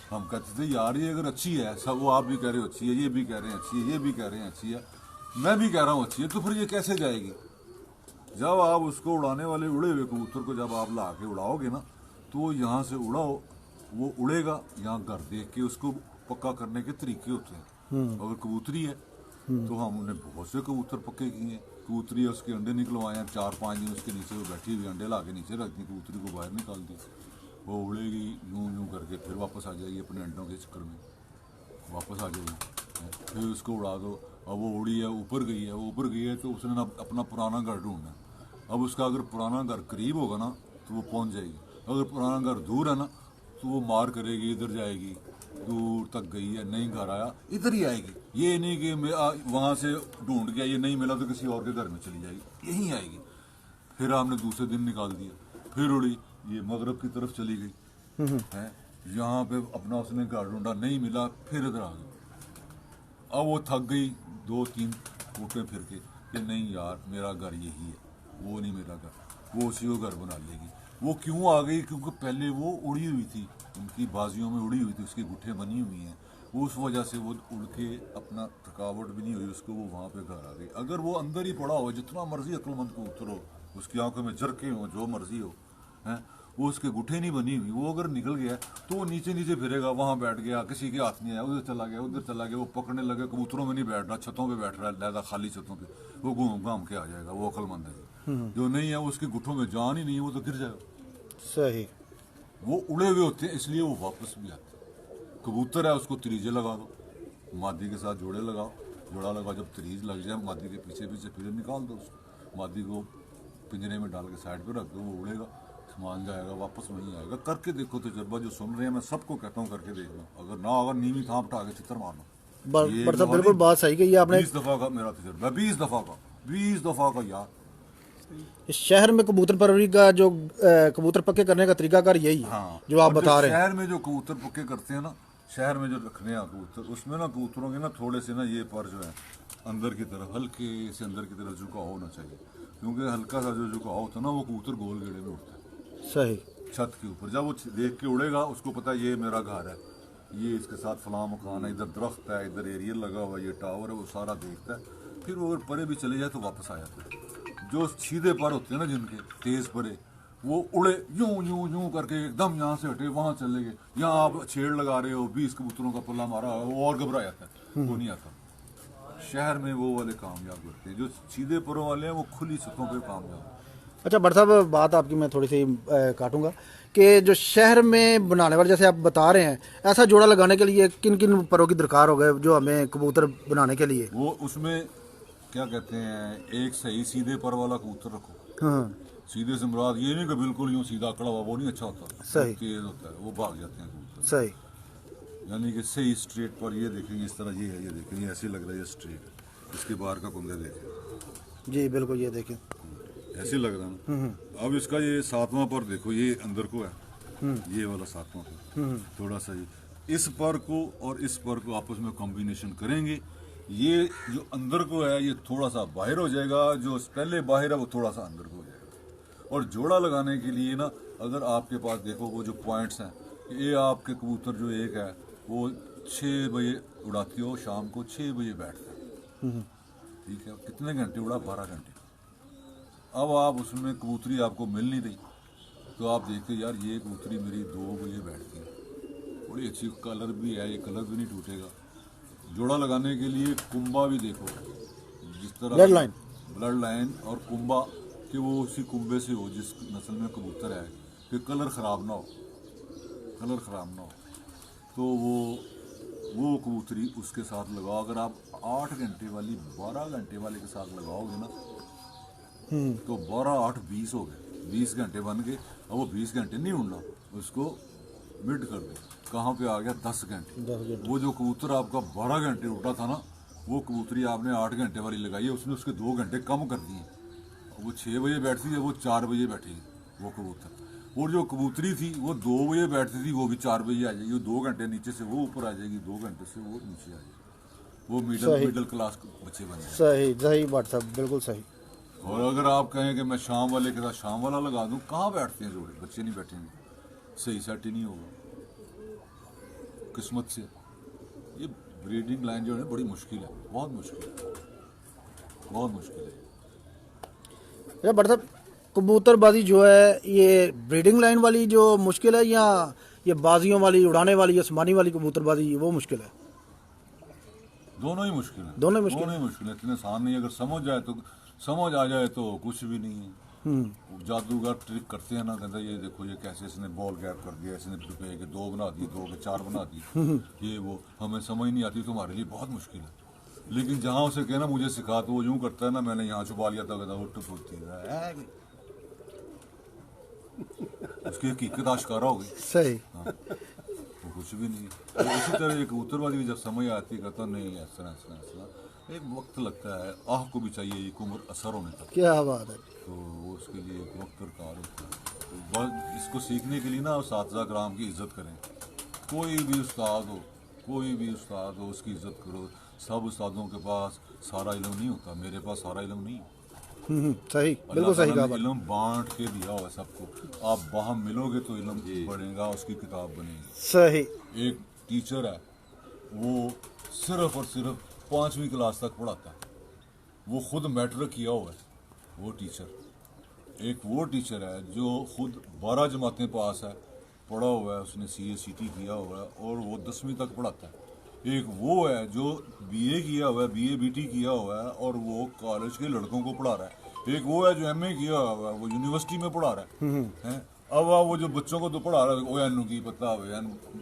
हम कहते थे यार ये अगर अच्छी है, सब वो आप भी कह रहे हो अच्छी है, ये भी कह रहे हैं अच्छी है, ये भी कह रहे हैं अच्छी है, मैं भी कह रहा हूँ अच्छी है, तो फिर ये कैसे जाएगी? जब आप उसको उड़ाने वाले उड़े हुए कबूतर को जब आप ला के उड़ाओगे ना, तो वो यहाँ से उड़ाओ, वो उड़ेगा। यहाँ घर देख के उसको पक्का करने के तरीके होते हैं। अगर कबूतरी है तो हमने बहुत से कबूतर पक्के किए हैं। कबूतरी है, उसके अंडे निकलवाए हैं, 4-5 दिन उसके नीचे वो बैठी हुई, अंडे ला के नीचे रख दी, कबूतरी को बाहर निकाल दी, वो उड़ेगी यूं यूं करके, फिर वापस आ जाएगी अपने अंडों के चक्कर में, वापस आ जाएगी, फिर उसको उड़ा दो। अब वो उड़ी है, ऊपर गई है, वो ऊपर गई है तो उसने ना अपना पुराना घर ढूंढना है। अब उसका अगर पुराना घर करीब होगा ना तो वो पहुंच जाएगी, अगर पुराना घर दूर है ना तो वो मार करेगी, इधर जाएगी, दूर तक गई है, नहीं घर आया, इधर ही आएगी। ये नहीं कि मैं वहाँ से ढूंढ गया, ये नहीं मिला तो किसी और के घर में चली जाएगी, यहीं आएगी। फिर आपने दूसरे दिन निकाल दिया, फिर उड़ी, ये मगरब की तरफ चली गई है, यहाँ पे अपना उसने घर ढूंढा, नहीं मिला, फिर इधर आ गई। अब वो थक गई, 2-3 फूटे फिर के कि नहीं यार मेरा घर यही है, वो नहीं मेरा घर, वो उसी को घर बना लेगी। वो क्यों आ गई? क्योंकि पहले वो उड़ी हुई थी, उनकी बाजियों में उड़ी हुई थी, उसकी गुट्ठे बनी हुई हैं, उस वजह से वो उड़ के अपना थकावट भी नहीं हुई उसको, वो वहाँ पे घर आ गई। अगर वो अंदर ही पड़ा हो, जितना मर्जी अक्लमंद कबूतर हो, उसकी आंखों में झरके हो, जो मर्जी हो, हैं, वो उसके गुठे नहीं बनी हुई, वो अगर निकल गया तो वो नीचे नीचे फिरेगा, वहां बैठ गया, किसी के हाथ नहीं आया, उधर चला गया, उधर चला गया, वो पकड़ने लगे, कबूतरों में नहीं बैठ रहा, छतों पे बैठ रहा है, लहदा खाली छतों पे, वो घूम घाम के आ जाएगा, वो अक्लमंद है। जो नहीं है, उसके गुठों में जान ही नहीं है, वो तो गिर जाएगा। सही। वो उड़े हुए होते हैं, इसलिए वो वापस भी आते हैं। कबूतर है, उसको तरीजे लगा दो, मादी के साथ जोड़े लगाओ, जोड़ा लगा, जब तरीज लग जाए मादी के पीछे पीछे फिर निकाल दो उसको, मादी को पिंजरे में डाल के साइड पे रख दो, वो उड़ेगा, सामान जाएगा, वापस वहीं आएगा। करके देखो तजुर्बा, जो सुन रहे हैं मैं सबको कहता हूँ करके देखना, अगर ना अगर नीवी थाप उठा के चित्र मारना। मतलब बिल्कुल बात सही कही आपने। 20 दफा का मेरा तजुर्बा, 20 दफा का, 20 दफा का यार। इस शहर में कबूतर परवरी का जो कबूतर पक्के करने का तरीकाकार यही है। हाँ, जो आप और बता रहे हैं। शहर में जो कबूतर पक्के करते हैं ना, शहर में जो रखने हैं कबूतर, उसमें ना कबूतरों के ना थोड़े से ना ये पर जो है अंदर की तरफ, हल्के से अंदर की तरफ झुकाव होना चाहिए, क्योंकि हल्का सा जो झुकाव होता है ना, वो कबूतर गोल गेड़े में उड़ता है सही। छत के ऊपर। जब वो देख के उड़ेगा, उसको पता है ये मेरा घर है, ये इसके साथ फलां मकान है, इधर दरख्त है, इधर एरियल लगा हुआ है, ये टावर है, वो सारा देखता है। फिर वो अगर परे भी चले जाए तो वापस आ जाता है। जो सीधे पर होते हैं ना जिनके तेज परे, वो उड़े यूं यूं यूं करके एकदम यहाँ से हटे वहां चले गए, यहाँ आप छेड़ लगा रहे हो, 20 कबूतरों का पल्ला मारा, वो और घबरा जाता है, वो नहीं आता। शहर में वो वाले कामयाब करते हैं, जो सीधे परों वाले हैं वो खुली छतों पे कामयाब। अच्छा भट्ट साहब, बात आपकी मैं थोड़ी सी काटूंगा कि जो शहर में बनाने वाले, जैसे आप बता रहे हैं, ऐसा जोड़ा लगाने के लिए किन किन परों की दरकार हो गए जो हमें कबूतर बनाने के लिए? वो उसमें क्या कहते हैं, एक सही सीधे पर वाला कबूतर रखो। हाँ सीधे से मुराद ये नहीं कि बिल्कुल यूं सीधा कड़ा हुआ, वो नहीं अच्छा होता, सही। तेज होता है, वो भाग जाते हैं कबूतर। सही। यानी कि सही स्ट्रेट पर, ये देखेंगे इस तरह, ये है, ये देखेंगे ऐसे लग रहा है ये स्ट्रेट है, इसके बाहर का कुंदे देखें, जी बिल्कुल, ये देखें ऐसे लग रहा है ना। अब इसका ये 7वां पर देखो, ये अंदर को है, ये वाला 7वां पर, थोड़ा सा इस पर को और इस पर को आपस में कॉम्बिनेशन करेंगे, ये जो अंदर को है ये थोड़ा सा बाहर हो जाएगा, जो पहले बाहर है वो थोड़ा सा अंदर को हो जाएगा। और जोड़ा लगाने के लिए ना, अगर आपके पास देखो वो जो पॉइंट्स हैं, ये आपके कबूतर जो एक है वो 6 बजे उड़ाती हो, शाम को 6 बजे बैठता है, ठीक है, कितने घंटे उड़ा? 12 घंटे। अब आप उसमें कबूतरी आपको मिल नहीं रही, तो आप देखते यार ये कबूतरी मेरी 2 बजे बैठती है, बड़ी अच्छी, कलर भी है, ये कलर भी नहीं टूटेगा। जोड़ा लगाने के लिए कुंबा भी देखो, जिस तरह ब्लड लाइन और कुंबा, कि वो उसी कुंबे से हो जिस नस्ल में कबूतर है, कि कलर ख़राब ना हो, कलर ख़राब ना हो, तो वो कबूतरी उसके साथ लगाओ। अगर आप 8 घंटे वाली 12 घंटे वाले के साथ लगाओगे ना, तो 12 8 20 हो गए, 20 घंटे बन गए। अब वो 20 घंटे नहीं उड़ना, उसको मिड कर दो, कहाँ पे आ गया? 10 घंटे। वो जो कबूतर आपका 12 घंटे उड़ा था ना, वो कबूतरी आपने 8 घंटे वाली लगाई है, उसने उसके 2 घंटे कम कर दिए। वो 6 बजे बैठती है, वो 4 बजे बैठेगी वो कबूतर। और जो कबूतरी थी वो 2 बजे बैठती थी, वो भी 4 बजे आ जाएगी, 2 घंटे नीचे से वो ऊपर आ जाएगी, 2 घंटे से वो नीचे आ जाएगी। वो मिडिल क्लास बच्चे बन जाए। सही सही बात साहब, बिल्कुल सही। और अगर आप कहें कि मैं शाम वाले के साथ शाम वाला लगा दूं, कहाँ बैठते हैं जोड़े? बच्चे नहीं बैठेंगे, सही सेट ही नहीं होगा किस्मत से। ये ब्रीडिंग लाइन जो है बड़ी मुश्किल है, बहुत मुश्किल है, बहुत मुश्किल है। अच्छा भट्ट साहब, कबूतरबाजी जो है ये ब्रीडिंग लाइन वाली जो मुश्किल है, या ये बाजियों वाली, उड़ाने वाली, आसमानी वाली कबूतरबाजी वो मुश्किल है? दोनों ही मुश्किल है, दोनों ही मुश्किल है, इतने आसान नहीं है। अगर समझ आ जाए तो कुछ भी नहीं है। जादूगर ट्रिक करते हैं ना, कहते हैं ये देखो ये कैसे इसने बॉल गैप कर दिया, इसने रुपये के 2 बना दिए, 2 के 4 बना दिए, ये वो हमें समझ नहीं आती, तुम्हारे लिए बहुत मुश्किल है। लेकिन जहाँ उसे कहना मुझे सिखा, तो वो यूं करता है ना, मैंने यहाँ छुपा लिया था, कहता उठ फुटती है, उसकी हकीकत आश्कारा हो गई। सही। हाँ, वो कुछ भी नहीं है। तो इसी तरह एक कबूतरबाजी भी जब समझ आती, कहता नहीं ऐसा ऐसा ऐसा, एक वक्त लगता है, आह को भी चाहिए एक उम्र असर होने तक। क्या बात है। तो उसके लिए एक वक्त दरकार होता है। तो बस इसको सीखने के लिए ना उस्ताद कराम की इज्जत करें। कोई भी उस्ताद हो उसकी इज्जत करो। सब उस्तादों के पास सारा इल्म नहीं होता, मेरे पास सारा इल्म नहीं है। सही, बिल्कुल सही कहा। इल्म बांट के दिया हुआ सबको, आप वहाँ मिलोगे तो इल्म बढ़ेगा, उसकी किताब बनेगी। सही। एक टीचर है, वो सिर्फ और सिर्फ 5वीं क्लास तक पढ़ाता है, वो खुद मैट्रिक किया हुआ है वो टीचर। एक वो टीचर है जो खुद 12 जमातें पास है, पढ़ा हुआ है, उसने CACT किया हुआ है और वो 10वीं तक पढ़ाता है। एक वो है जो BA किया हुआ है, BA BT किया हुआ है और वो कॉलेज के लड़कों को पढ़ा रहा है। एक वो है जो MA किया हुआ है, वो यूनिवर्सिटी में पढ़ा रहा है। अब वो जो बच्चों को तो पढ़ा रहा है, ओ एनु की पता हो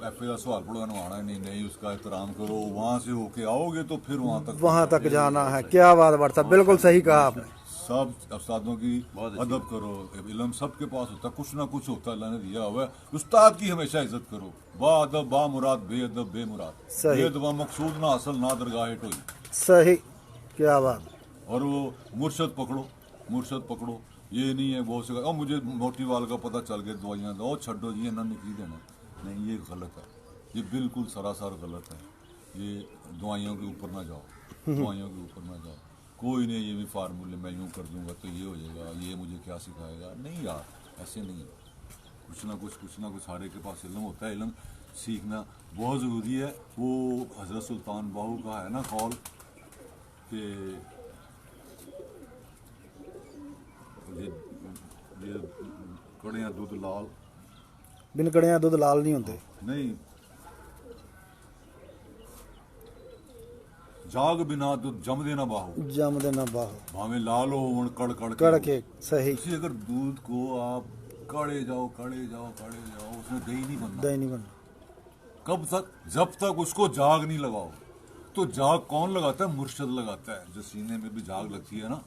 FA का सवाल पढ़ो, आना नहीं नहीं, उसका एहतराम करो, वहाँ से होके आओगे तो फिर वहाँ तक जाना है। क्या बात है भाट साहब, बिल्कुल सही कहा आपने। सब उस्तादों की अदब करो, इल्म सबके पास होता है, कुछ ना कुछ होता है, अल्लाह ने दिया हुआ है। उस्ताद की हमेशा इज्जत करो, बा अदब बा मुराद, बेअदब बेमुराद, सही। बेदबा मकसूद ना असल ना दरगाह टोई। सही, क्या बात। और वो मुर्शद पकड़ो, मुर्शद पकड़ो, ये नहीं है बहुत से और मुझे मोटी वाल का पता चल गया, दवाइयाँ दो छड्डो जी, इन्होंने की देना नहीं, ये गलत है, ये बिल्कुल सरासर गलत है। ये दवाइयों के ऊपर ना जाओ, दवाइयों के ऊपर ना जाओ। कोई नहीं ये भी फार्मूले मैं यूँ कर दूंगा तो ये हो जाएगा, ये मुझे क्या सिखाएगा, नहीं यार, ऐसे नहीं है। कुछ ना कुछ सारे के पास इल्म होता है, इल्म सीखना बहुत ज़रूरी है। वो हज़रत सुल्तान बाहू का है ना कौल कि ये कड़ियाँ दूध लाल, बिन कड़ियां दूध लाल नहीं होते। नहीं, जाग बिना दूध जम देना बाहू, जम देना बाहू, भावे लाल हो कड़ कड़ कड़के। सही। इसी अगर दूध को आप काढ़े जाओ, उसमें दही नहीं बनना, दही नहीं बनना। कब तक? जब तक उसको जाग नहीं लगाओ। तो जाग कौन लगाता है? मुर्शद लगाता है। जो सीने में भी जाग लगती है ना,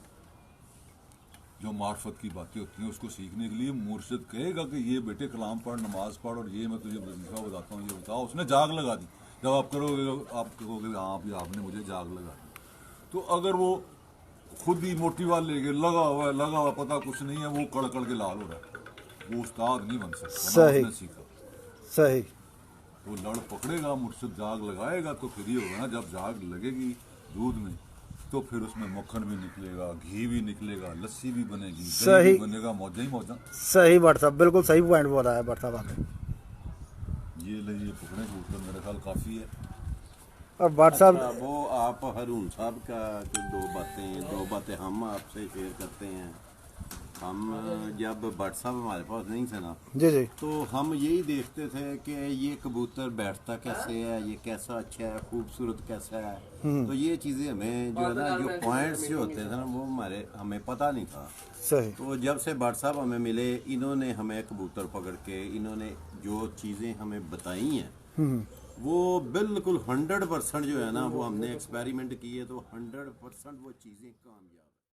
जो मार्फत की बातें होती हैं उसको सीखने के लिए मुर्शद कहेगा कि ये बेटे कलाम पढ़, नमाज पढ़ और ये मैं तुझे वजीफा बताता हूँ, ये बताओ। उसने जाग लगा दी। जब आप करोगे, आप कहोगे हाँ भी आपने मुझे जाग लगा दी। तो अगर वो खुद ही मोटी वाल लेके लगा हुआ पता कुछ नहीं है, वो कड़ के लाल हो रहा है, वो उस्ताद नहीं बन सकता। सही। उसने सीखा। सही। वो लड़ पकड़ेगा, मुर्शद जाग लगाएगा तो फिर ये होगा ना, जब जाग लगेगी दूध में तो फिर उसमें मक्खन भी निकलेगा, घी भी निकलेगा, लस्सी भी बनेगी, दही भी बनेगा, मौजा ही मौजा। सही भाट साहब, बिल्कुल सही पॉइंट बोल रहा है भाट साहब आपने। ये ले, ये पकड़े कबूतर मेरे ख्याल काफ़ी है। और भाट साहब, वो आप हारून साहब का दो बातें हम आपसे शेयर करते हैं। हम जब भट्ट साहब हमारे पास नहीं थे ना, जी जी, तो हम यही देखते थे कि ये कबूतर बैठता कैसे है, ये कैसा अच्छा है, खूबसूरत कैसा है। तो ये चीज़ें हमें जो है ना, जो पॉइंट्स जो होते थे ना, वो हमें पता नहीं था। सही। तो जब से भट्ट साहब हमें मिले, इन्होंने हमें कबूतर पकड़ के, इन्होंने जो चीज़ें हमें बताई हैं वो बिल्कुल 100% जो है ना, वो हमने एक्सपेरिमेंट किए तो 100% वो चीज़ें कामयाब।